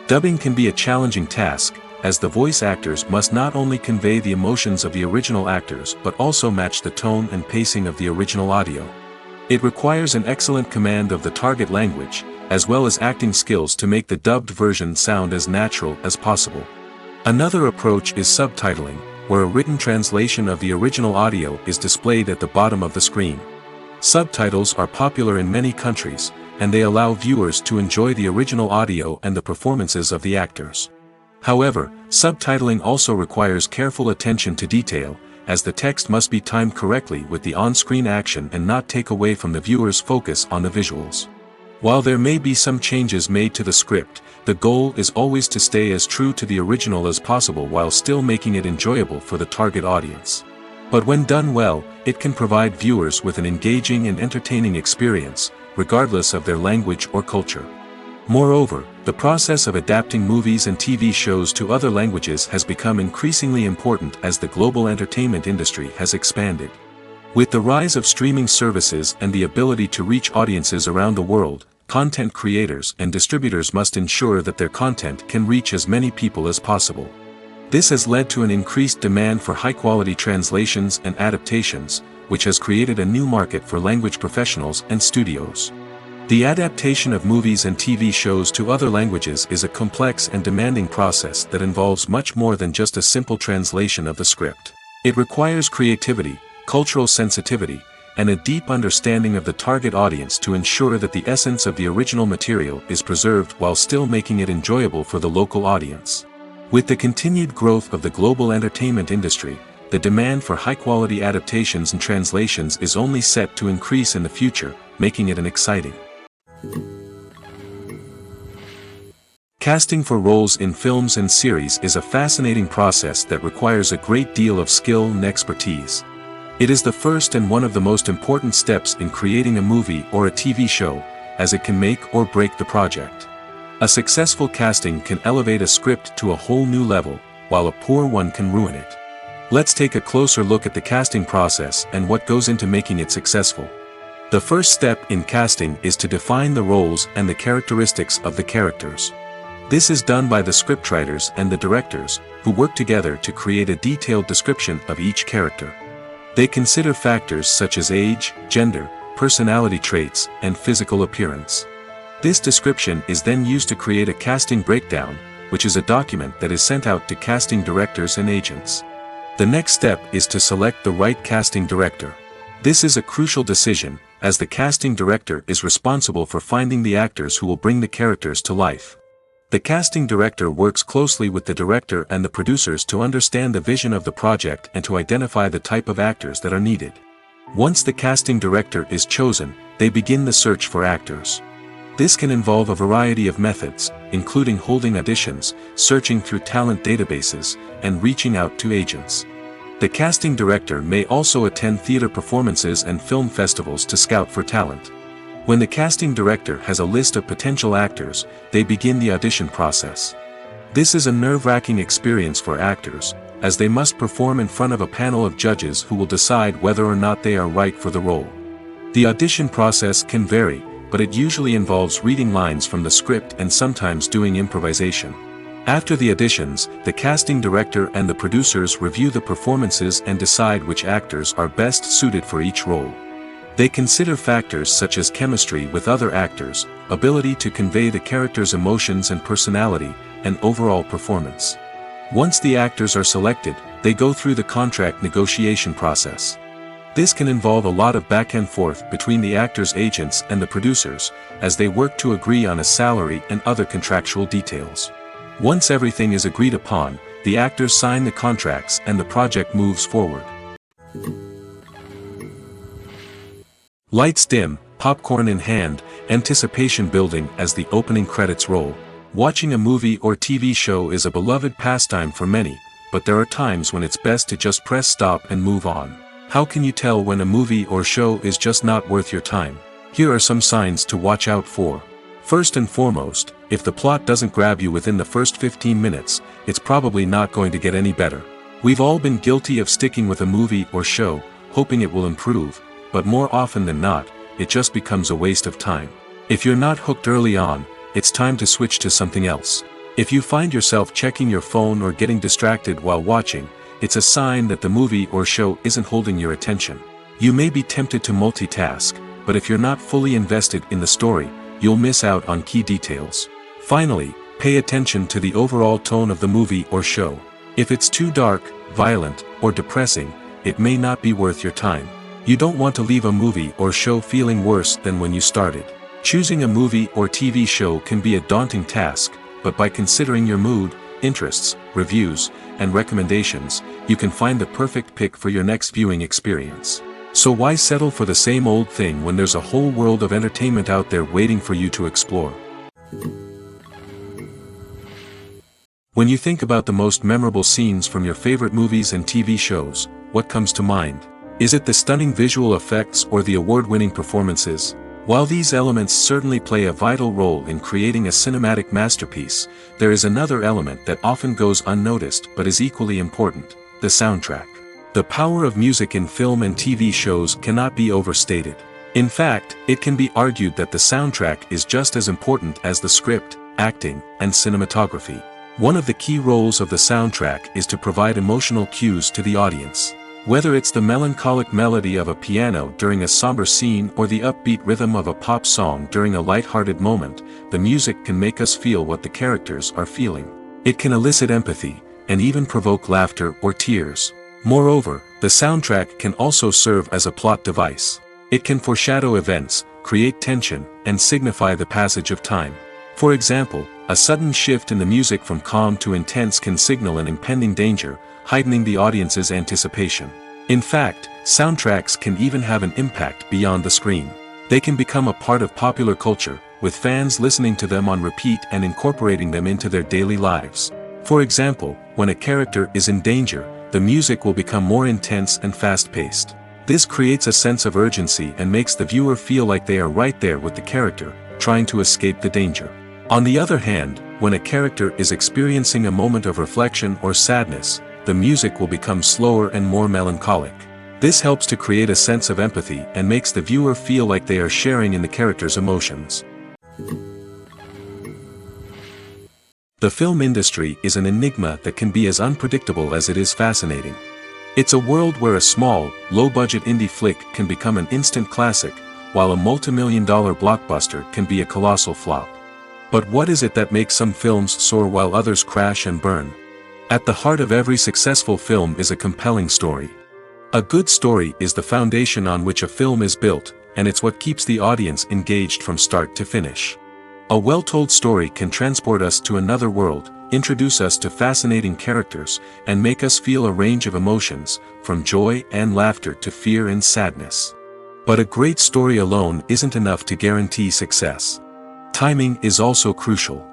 Dubbing can be a challenging task, as the voice actors must not only convey the emotions of the original actors but also match the tone and pacing of the original audio. It requires an excellent command of the target language, as well as acting skills to make the dubbed version sound as natural as possible. Another approach is subtitling, where a written translation of the original audio is displayed at the bottom of the screen. Subtitles are popular in many countries, and they allow viewers to enjoy the original audio and the performances of the actors. However, subtitling also requires careful attention to detail, as the text must be timed correctly with the on-screen action and not take away from the viewer's focus on the visuals. While there may be some changes made to the script, the goal is always to stay as true to the original as possible while still making it enjoyable for the target audience. But when done well, it can provide viewers with an engaging and entertaining experience, regardless of their language or culture. Moreover, the process of adapting movies and TV shows to other languages has become increasingly important as the global entertainment industry has expanded. With the rise of streaming services and the ability to reach audiences around the world, content creators and distributors must ensure that their content can reach as many people as possible. This has led to an increased demand for high-quality translations and adaptations, which has created a new market for language professionals and studios. The adaptation of movies and TV shows to other languages is a complex and demanding process that involves much more than just a simple translation of the script. It requires creativity, cultural sensitivity, and a deep understanding of the target audience to ensure that the essence of the original material is preserved while still making it enjoyable for the local audience. With the continued growth of the global entertainment industry, the demand for high-quality adaptations and translations is only set to increase in the future, making it an exciting. Casting for roles in films and series is a fascinating process that requires a great deal of skill and expertise. It is the first and one of the most important steps in creating a movie or a TV show, as it can make or break the project. A successful casting can elevate a script to a whole new level, while a poor one can ruin it. Let's take a closer look at the casting process and what goes into making it successful. The first step in casting is to define the roles and the characteristics of the characters. This is done by the scriptwriters and the directors, who work together to create a detailed description of each character. They consider factors such as age, gender, personality traits, and physical appearance. This description is then used to create a casting breakdown, which is a document that is sent out to casting directors and agents. The next step is to select the right casting director. This is a crucial decision, as the casting director is responsible for finding the actors who will bring the characters to life. The casting director works closely with the director and the producers to understand the vision of the project and to identify the type of actors that are needed. Once the casting director is chosen, they begin the search for actors. This can involve a variety of methods, including holding auditions, searching through talent databases, and reaching out to agents. The casting director may also attend theater performances and film festivals to scout for talent. When the casting director has a list of potential actors, they begin the audition process. This is a nerve-wracking experience for actors, as they must perform in front of a panel of judges who will decide whether or not they are right for the role. The audition process can vary, but it usually involves reading lines from the script and sometimes doing improvisation. After the auditions, the casting director and the producers review the performances and decide which actors are best suited for each role. They consider factors such as chemistry with other actors, ability to convey the character's emotions and personality, and overall performance. Once the actors are selected, they go through the contract negotiation process. This can involve a lot of back and forth between the actors' agents and the producers, as they work to agree on a salary and other contractual details. Once everything is agreed upon, the actors sign the contracts and the project moves forward. Lights dim, popcorn in hand, anticipation building as the opening credits roll. Watching a movie or TV show is a beloved pastime for many, but there are times when it's best to just press stop and move on. How can you tell when a movie or show is just not worth your time? Here are some signs to watch out for. First and foremost, if the plot doesn't grab you within the first 15 minutes, it's probably not going to get any better. We've all been guilty of sticking with a movie or show, hoping it will improve, but more often than not, it just becomes a waste of time. If you're not hooked early on, it's time to switch to something else. If you find yourself checking your phone or getting distracted while watching, it's a sign that the movie or show isn't holding your attention. You may be tempted to multitask, but if you're not fully invested in the story, you'll miss out on key details. Finally, pay attention to the overall tone of the movie or show. If it's too dark, violent, or depressing, it may not be worth your time. You don't want to leave a movie or show feeling worse than when you started. Choosing a movie or TV show can be a daunting task, but by considering your mood, interests, reviews, and recommendations, you can find the perfect pick for your next viewing experience. So why settle for the same old thing when there's a whole world of entertainment out there waiting for you to explore? When you think about the most memorable scenes from your favorite movies and TV shows, what comes to mind? Is it the stunning visual effects or the award-winning performances? While these elements certainly play a vital role in creating a cinematic masterpiece, there is another element that often goes unnoticed but is equally important: the soundtrack. The power of music in film and TV shows cannot be overstated. In fact, it can be argued that the soundtrack is just as important as the script, acting, and cinematography. One of the key roles of the soundtrack is to provide emotional cues to the audience. Whether it's the melancholic melody of a piano during a somber scene or the upbeat rhythm of a pop song during a light-hearted moment, the music can make us feel what the characters are feeling. It can elicit empathy, and even provoke laughter or tears. Moreover, the soundtrack can also serve as a plot device. It can foreshadow events, create tension, and signify the passage of time. For example, a sudden shift in the music from calm to intense can signal an impending danger, heightening the audience's anticipation. In fact, soundtracks can even have an impact beyond the screen. They can become a part of popular culture, with fans listening to them on repeat and incorporating them into their daily lives. For example, when a character is in danger, the music will become more intense and fast-paced. This creates a sense of urgency and makes the viewer feel like they are right there with the character, trying to escape the danger. On the other hand, when a character is experiencing a moment of reflection or sadness, the music will become slower and more melancholic. This helps to create a sense of empathy and makes the viewer feel like they are sharing in the character's emotions. The film industry is an enigma that can be as unpredictable as it is fascinating. It's a world where a small, low-budget indie flick can become an instant classic, while a multi-million-dollar blockbuster can be a colossal flop. But what is it that makes some films soar while others crash and burn? At the heart of every successful film is a compelling story. A good story is the foundation on which a film is built, and it's what keeps the audience engaged from start to finish. A well-told story can transport us to another world, introduce us to fascinating characters, and make us feel a range of emotions, from joy and laughter to fear and sadness. But a great story alone isn't enough to guarantee success. Timing is also crucial.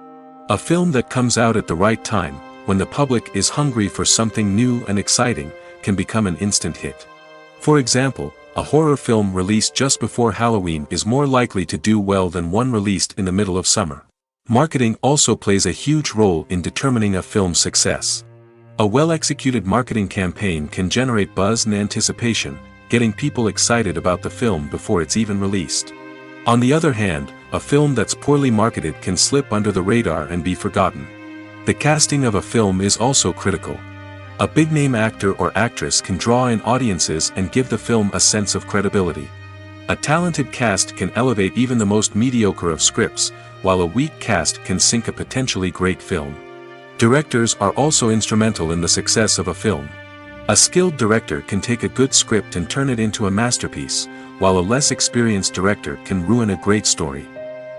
A film that comes out at the right time, when the public is hungry for something new and exciting, can become an instant hit. For example, a horror film released just before Halloween is more likely to do well than one released in the middle of summer. Marketing also plays a huge role in determining a film's success. A well-executed marketing campaign can generate buzz and anticipation, getting people excited about the film before it's even released. On the other hand, a film that's poorly marketed can slip under the radar and be forgotten. The casting of a film is also critical. A big-name actor or actress can draw in audiences and give the film a sense of credibility. A talented cast can elevate even the most mediocre of scripts, while a weak cast can sink a potentially great film. Directors are also instrumental in the success of a film. A skilled director can take a good script and turn it into a masterpiece, while a less experienced director can ruin a great story.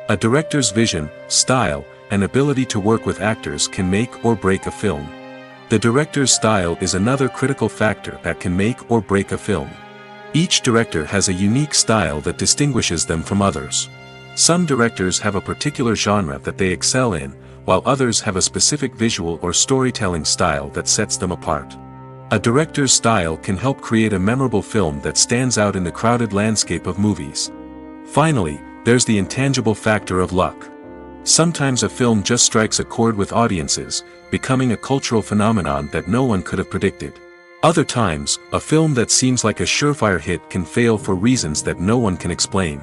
A director's vision, style, and ability to work with actors can make or break a film. The director's style is another critical factor that can make or break a film. Each director has a unique style that distinguishes them from others. Some directors have a particular genre that they excel in, while others have a specific visual or storytelling style that sets them apart. A director's style can help create a memorable film that stands out in the crowded landscape of movies. Finally, there's the intangible factor of luck. Sometimes a film just strikes a chord with audiences, becoming a cultural phenomenon that no one could have predicted. Other times, a film that seems like a surefire hit can fail for reasons that no one can explain.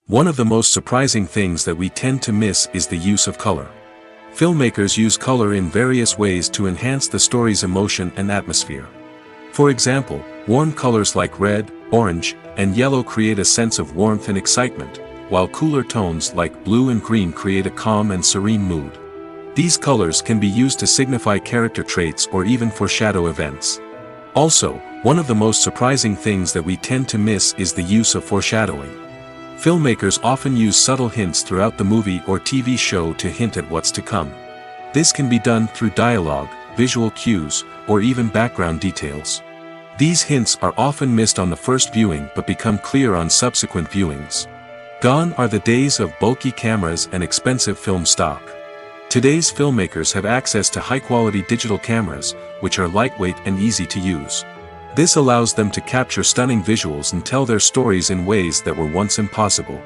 One of the most surprising things that we tend to miss is the use of color. Filmmakers use color in various ways to enhance the story's emotion and atmosphere. For example, warm colors like red, orange, and yellow create a sense of warmth and excitement, while cooler tones like blue and green create a calm and serene mood. These colors can be used to signify character traits or even foreshadow events. Also, one of the most surprising things that we tend to miss is the use of foreshadowing. Filmmakers often use subtle hints throughout the movie or TV show to hint at what's to come. This can be done through dialogue, visual cues, or even background details. These hints are often missed on the first viewing but become clear on subsequent viewings. Gone are the days of bulky cameras and expensive film stock. Today's filmmakers have access to high-quality digital cameras, which are lightweight and easy to use. This allows them to capture stunning visuals and tell their stories in ways that were once impossible.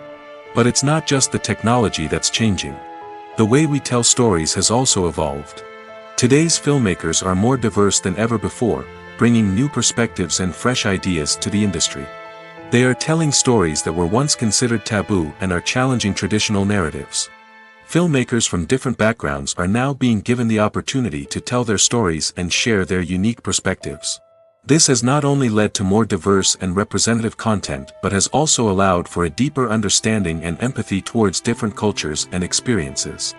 But it's not just the technology that's changing. The way we tell stories has also evolved. Today's filmmakers are more diverse than ever before, bringing new perspectives and fresh ideas to the industry. They are telling stories that were once considered taboo and are challenging traditional narratives. Filmmakers from different backgrounds are now being given the opportunity to tell their stories and share their unique perspectives. This has not only led to more diverse and representative content but has also allowed for a deeper understanding and empathy towards different cultures and experiences.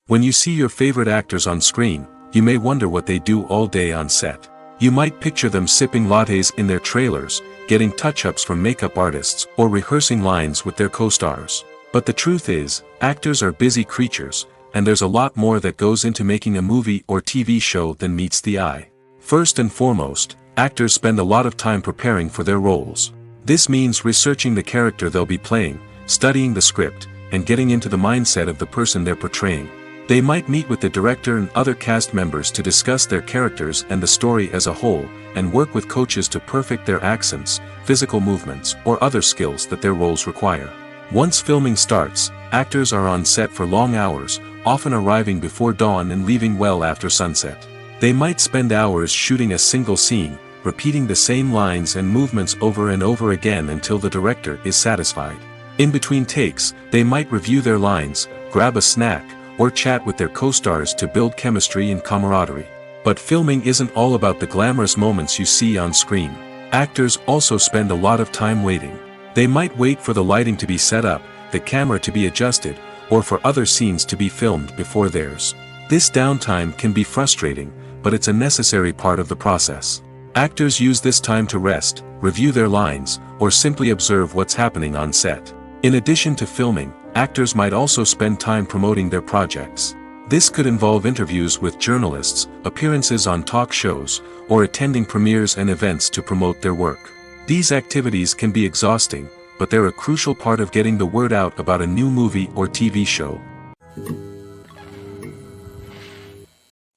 When you see your favorite actors on screen, you may wonder what they do all day on set. You might picture them sipping lattes in their trailers, getting touch-ups from makeup artists, or rehearsing lines with their co-stars. But the truth is, actors are busy creatures, and there's a lot more that goes into making a movie or TV show than meets the eye. First and foremost, actors spend a lot of time preparing for their roles. This means researching the character they'll be playing, studying the script, and getting into the mindset of the person they're portraying. They might meet with the director and other cast members to discuss their characters and the story as a whole, and work with coaches to perfect their accents, physical movements, or other skills that their roles require. Once filming starts, actors are on set for long hours, often arriving before dawn and leaving well after sunset. They might spend hours shooting a single scene, repeating the same lines and movements over and over again until the director is satisfied. In between takes, they might review their lines, grab a snack, or chat with their co-stars to build chemistry and camaraderie. But filming isn't all about the glamorous moments you see on screen. Actors also spend a lot of time waiting. They might wait for the lighting to be set up, the camera to be adjusted, or for other scenes to be filmed before theirs. This downtime can be frustrating, but it's a necessary part of the process. Actors use this time to rest, review their lines, or simply observe what's happening on set. In addition to filming, actors might also spend time promoting their projects. This could involve interviews with journalists, appearances on talk shows, or attending premieres and events to promote their work. These activities can be exhausting, but they're a crucial part of getting the word out about a new movie or TV show.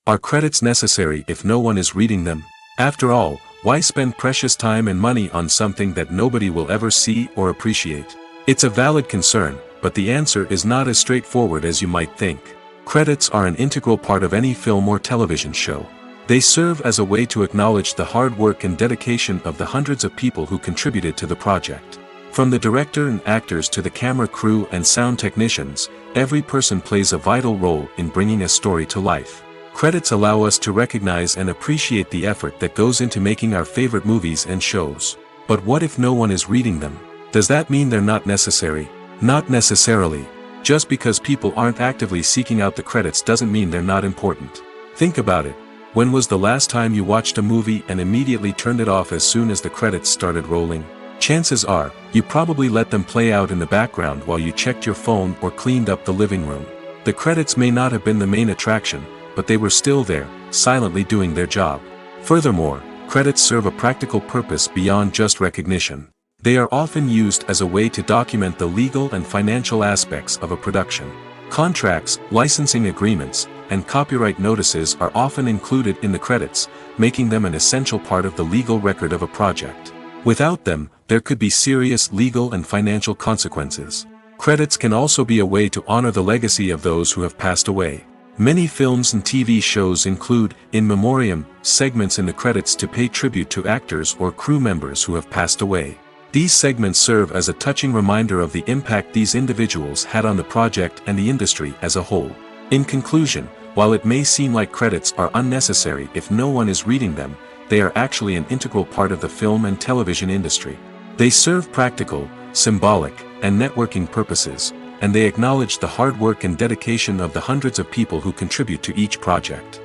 Are credits necessary if no one is reading them? After all, why spend precious time and money on something that nobody will ever see or appreciate? It's a valid concern, but the answer is not as straightforward as you might think. Credits are an integral part of any film or television show. They serve as a way to acknowledge the hard work and dedication of the hundreds of people who contributed to the project. From the director and actors to the camera crew and sound technicians, every person plays a vital role in bringing a story to life. Credits allow us to recognize and appreciate the effort that goes into making our favorite movies and shows. But what if no one is reading them? Does that mean they're not necessary? Not necessarily. Just because people aren't actively seeking out the credits doesn't mean they're not important. Think about it. When was the last time you watched a movie and immediately turned it off as soon as the credits started rolling? Chances are, you probably let them play out in the background while you checked your phone or cleaned up the living room. The credits may not have been the main attraction, but they were still there, silently doing their job. Furthermore, credits serve a practical purpose beyond just recognition. They are often used as a way to document the legal and financial aspects of a production. Contracts, licensing agreements, and copyright notices are often included in the credits, making them an essential part of the legal record of a project. Without them, there could be serious legal and financial consequences. Credits can also be a way to honor the legacy of those who have passed away. Many films and TV shows include, in memoriam, segments in the credits to pay tribute to actors or crew members who have passed away. These segments serve as a touching reminder of the impact these individuals had on the project and the industry as a whole. In conclusion, while it may seem like credits are unnecessary if no one is reading them, they are actually an integral part of the film and television industry. They serve practical, symbolic, and networking purposes, and they acknowledge the hard work and dedication of the hundreds of people who contribute to each project.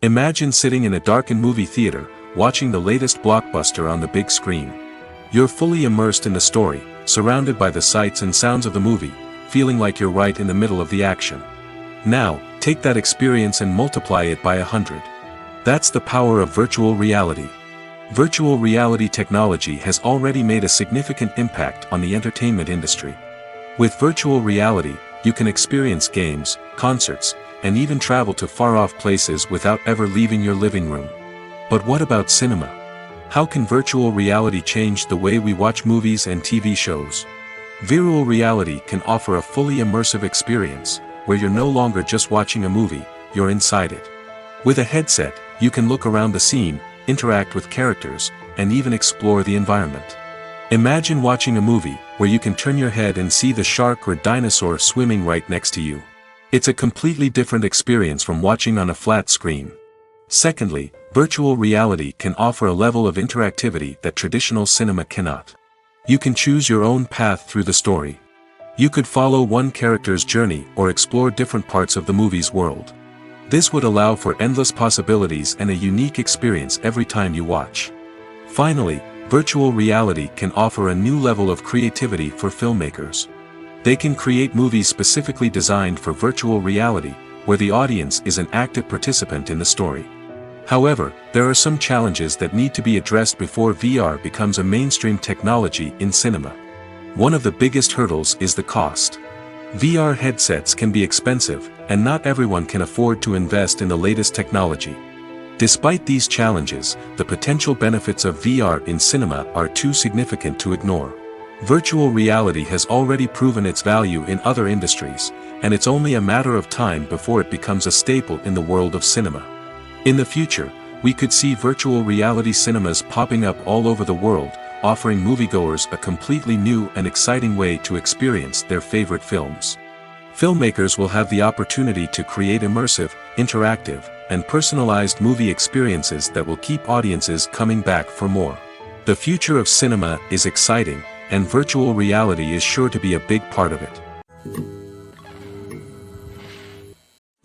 Imagine sitting in a darkened movie theater, watching the latest blockbuster on the big screen. You're fully immersed in the story, surrounded by the sights and sounds of the movie, feeling like you're right in the middle of the action. Now, take that experience and multiply it by 100. That's the power of virtual reality. Virtual reality technology has already made a significant impact on the entertainment industry. With virtual reality, you can experience games, concerts, and even travel to far-off places without ever leaving your living room. But what about cinema? How can virtual reality change the way we watch movies and TV shows? Virtual reality can offer a fully immersive experience, where you're no longer just watching a movie, you're inside it. With a headset, you can look around the scene, interact with characters, and even explore the environment. Imagine watching a movie, where you can turn your head and see the shark or dinosaur swimming right next to you. It's a completely different experience from watching on a flat screen. Secondly, virtual reality can offer a level of interactivity that traditional cinema cannot. You can choose your own path through the story. You could follow one character's journey or explore different parts of the movie's world. This would allow for endless possibilities and a unique experience every time you watch. Finally, virtual reality can offer a new level of creativity for filmmakers. They can create movies specifically designed for virtual reality, where the audience is an active participant in the story. However, there are some challenges that need to be addressed before VR becomes a mainstream technology in cinema. One of the biggest hurdles is the cost. VR headsets can be expensive, and not everyone can afford to invest in the latest technology. Despite these challenges, the potential benefits of VR in cinema are too significant to ignore. Virtual reality has already proven its value in other industries, and it's only a matter of time before it becomes a staple in the world of cinema. In the future, we could see virtual reality cinemas popping up all over the world, offering moviegoers a completely new and exciting way to experience their favorite films. Filmmakers will have the opportunity to create immersive, interactive, and personalized movie experiences that will keep audiences coming back for more. The future of cinema is exciting, and virtual reality is sure to be a big part of it.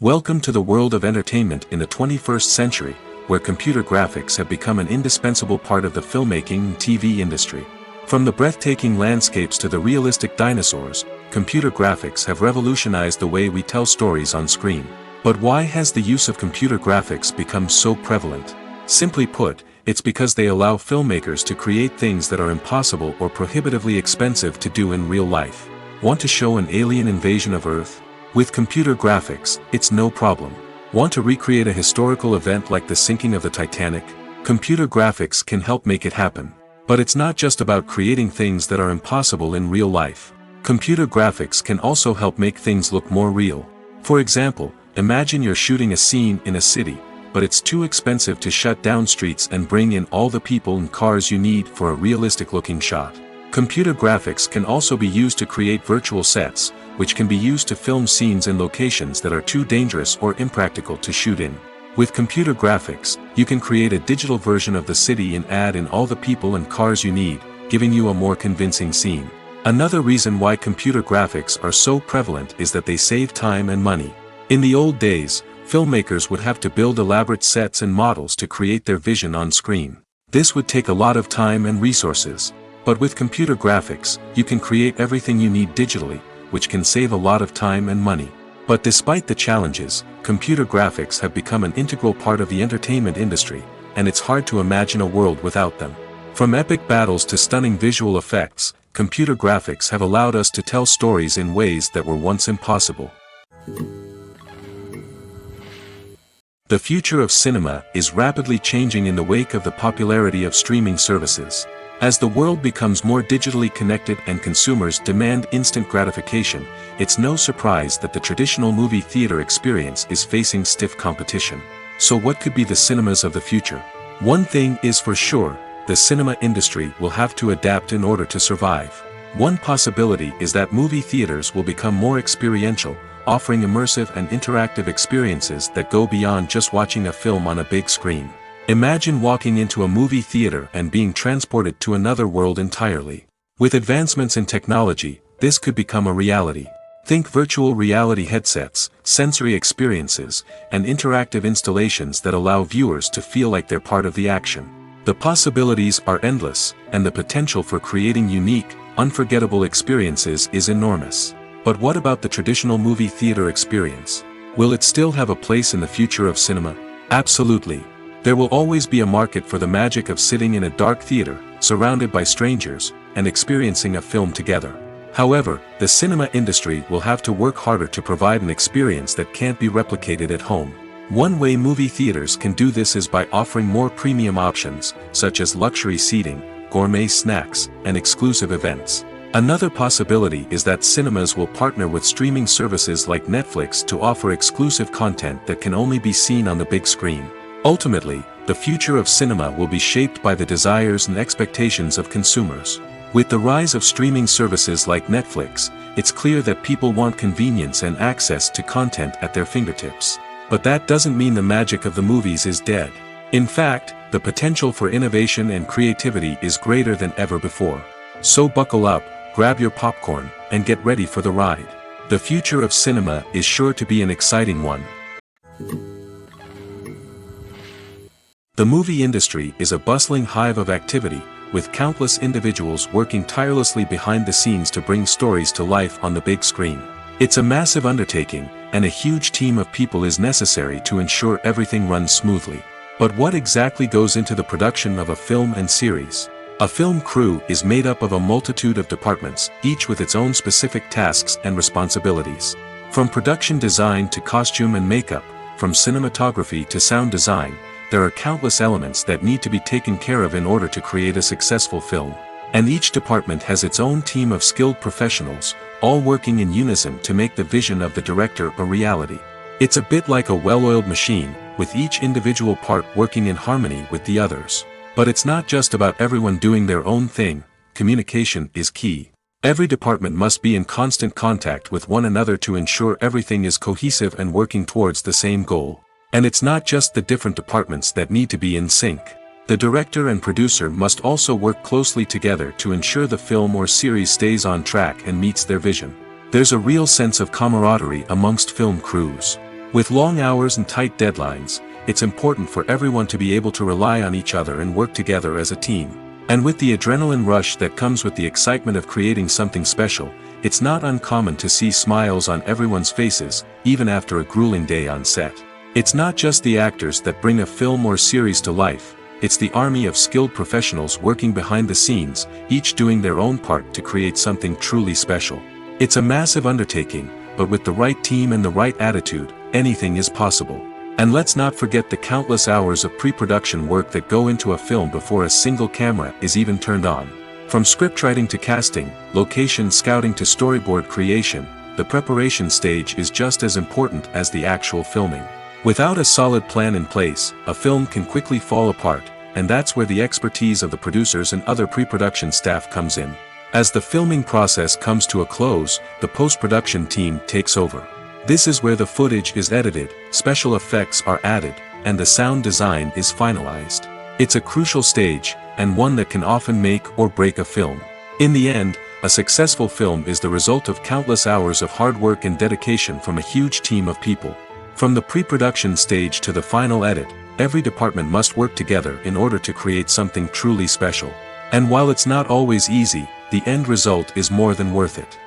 Welcome to the world of entertainment in the 21st century, where computer graphics have become an indispensable part of the filmmaking and TV industry. From the breathtaking landscapes to the realistic dinosaurs, computer graphics have revolutionized the way we tell stories on screen. But why has the use of computer graphics become so prevalent? Simply put, it's because they allow filmmakers to create things that are impossible or prohibitively expensive to do in real life. Want to show an alien invasion of Earth? With computer graphics, it's no problem. Want to recreate a historical event like the sinking of the Titanic? Computer graphics can help make it happen. But it's not just about creating things that are impossible in real life. Computer graphics can also help make things look more real. For example, imagine you're shooting a scene in a city, but it's too expensive to shut down streets and bring in all the people and cars you need for a realistic-looking shot. Computer graphics can also be used to create virtual sets, which can be used to film scenes in locations that are too dangerous or impractical to shoot in. With computer graphics, you can create a digital version of the city and add in all the people and cars you need, giving you a more convincing scene. Another reason why computer graphics are so prevalent is that they save time and money. In the old days, filmmakers would have to build elaborate sets and models to create their vision on screen. This would take a lot of time and resources. But with computer graphics, you can create everything you need digitally, which can save a lot of time and money. But despite the challenges, computer graphics have become an integral part of the entertainment industry, and it's hard to imagine a world without them. From epic battles to stunning visual effects, computer graphics have allowed us to tell stories in ways that were once impossible. The future of cinema is rapidly changing in the wake of the popularity of streaming services. As the world becomes more digitally connected and consumers demand instant gratification, it's no surprise that the traditional movie theater experience is facing stiff competition. So what could be the cinemas of the future? One thing is for sure, the cinema industry will have to adapt in order to survive. One possibility is that movie theaters will become more experiential, offering immersive and interactive experiences that go beyond just watching a film on a big screen. Imagine walking into a movie theater and being transported to another world entirely. With advancements in technology, this could become a reality. Think virtual reality headsets, sensory experiences, and interactive installations that allow viewers to feel like they're part of the action. The possibilities are endless, and the potential for creating unique, unforgettable experiences is enormous. But what about the traditional movie theater experience? Will it still have a place in the future of cinema? Absolutely. There will always be a market for the magic of sitting in a dark theater, surrounded by strangers, and experiencing a film together. However, the cinema industry will have to work harder to provide an experience that can't be replicated at home. One way movie theaters can do this is by offering more premium options, such as luxury seating, gourmet snacks, and exclusive events. Another possibility is that cinemas will partner with streaming services like Netflix to offer exclusive content that can only be seen on the big screen. Ultimately, the future of cinema will be shaped by the desires and expectations of consumers. With the rise of streaming services like Netflix, it's clear that people want convenience and access to content at their fingertips. But that doesn't mean the magic of the movies is dead. In fact, the potential for innovation and creativity is greater than ever before. So buckle up, grab your popcorn, and get ready for the ride. The future of cinema is sure to be an exciting one. The movie industry is a bustling hive of activity, with countless individuals working tirelessly behind the scenes to bring stories to life on the big screen. It's a massive undertaking, and a huge team of people is necessary to ensure everything runs smoothly. But what exactly goes into the production of a film and series? A film crew is made up of a multitude of departments, each with its own specific tasks and responsibilities. From production design to costume and makeup, from cinematography to sound design, there are countless elements that need to be taken care of in order to create a successful film. And each department has its own team of skilled professionals, all working in unison to make the vision of the director a reality. It's a bit like a well-oiled machine, with each individual part working in harmony with the others. But it's not just about everyone doing their own thing. Communication is key. Every department must be in constant contact with one another to ensure everything is cohesive and working towards the same goal. And it's not just the different departments that need to be in sync. The director and producer must also work closely together to ensure the film or series stays on track and meets their vision. There's a real sense of camaraderie amongst film crews. With long hours and tight deadlines, it's important for everyone to be able to rely on each other and work together as a team. And with the adrenaline rush that comes with the excitement of creating something special, it's not uncommon to see smiles on everyone's faces, even after a grueling day on set. It's not just the actors that bring a film or series to life, it's the army of skilled professionals working behind the scenes, each doing their own part to create something truly special. It's a massive undertaking, but with the right team and the right attitude, anything is possible. And let's not forget the countless hours of pre-production work that go into a film before a single camera is even turned on. From scriptwriting to casting, location scouting to storyboard creation, the preparation stage is just as important as the actual filming. Without a solid plan in place, a film can quickly fall apart, and that's where the expertise of the producers and other pre-production staff comes in. As the filming process comes to a close, the post-production team takes over. This is where the footage is edited, special effects are added, and the sound design is finalized. It's a crucial stage, and one that can often make or break a film. In the end, a successful film is the result of countless hours of hard work and dedication from a huge team of people. From the pre-production stage to the final edit, every department must work together in order to create something truly special. And while it's not always easy, the end result is more than worth it.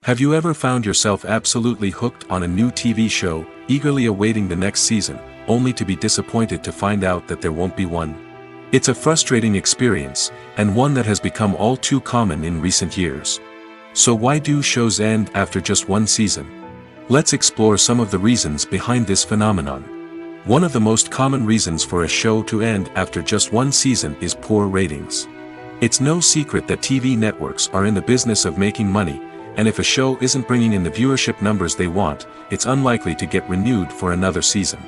Have you ever found yourself absolutely hooked on a new TV show, eagerly awaiting the next season, only to be disappointed to find out that there won't be one? It's a frustrating experience, and one that has become all too common in recent years. So why do shows end after just one season? Let's explore some of the reasons behind this phenomenon. One of the most common reasons for a show to end after just one season is poor ratings. It's no secret that TV networks are in the business of making money, and if a show isn't bringing in the viewership numbers they want, it's unlikely to get renewed for another season.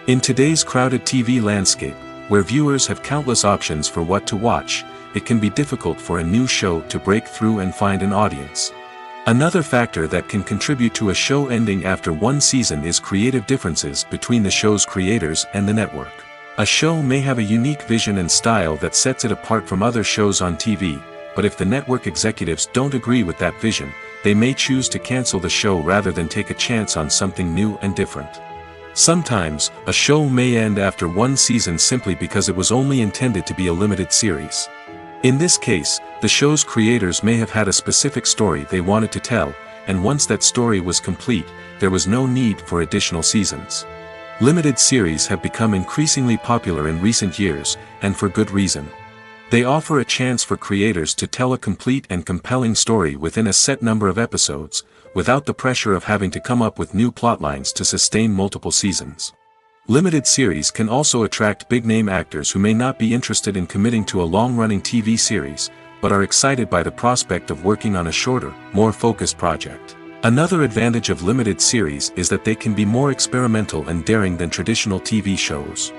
In today's crowded TV landscape, where viewers have countless options for what to watch, it can be difficult for a new show to break through and find an audience. Another factor that can contribute to a show ending after one season is creative differences between the show's creators and the network. A show may have a unique vision and style that sets it apart from other shows on TV, but if the network executives don't agree with that vision, they may choose to cancel the show rather than take a chance on something new and different. Sometimes, a show may end after one season simply because it was only intended to be a limited series. In this case, the show's creators may have had a specific story they wanted to tell, and once that story was complete, there was no need for additional seasons. Limited series have become increasingly popular in recent years, and for good reason. They offer a chance for creators to tell a complete and compelling story within a set number of episodes, without the pressure of having to come up with new plotlines to sustain multiple seasons. Limited series can also attract big-name actors who may not be interested in committing to a long-running TV series, but are excited by the prospect of working on a shorter, more focused project. Another advantage of limited series is that they can be more experimental and daring than traditional TV shows.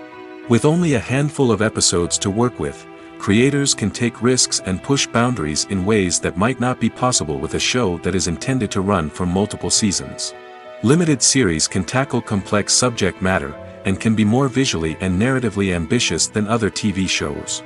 With only a handful of episodes to work with, creators can take risks and push boundaries in ways that might not be possible with a show that is intended to run for multiple seasons. Limited series can tackle complex subject matter, and can be more visually and narratively ambitious than other TV shows.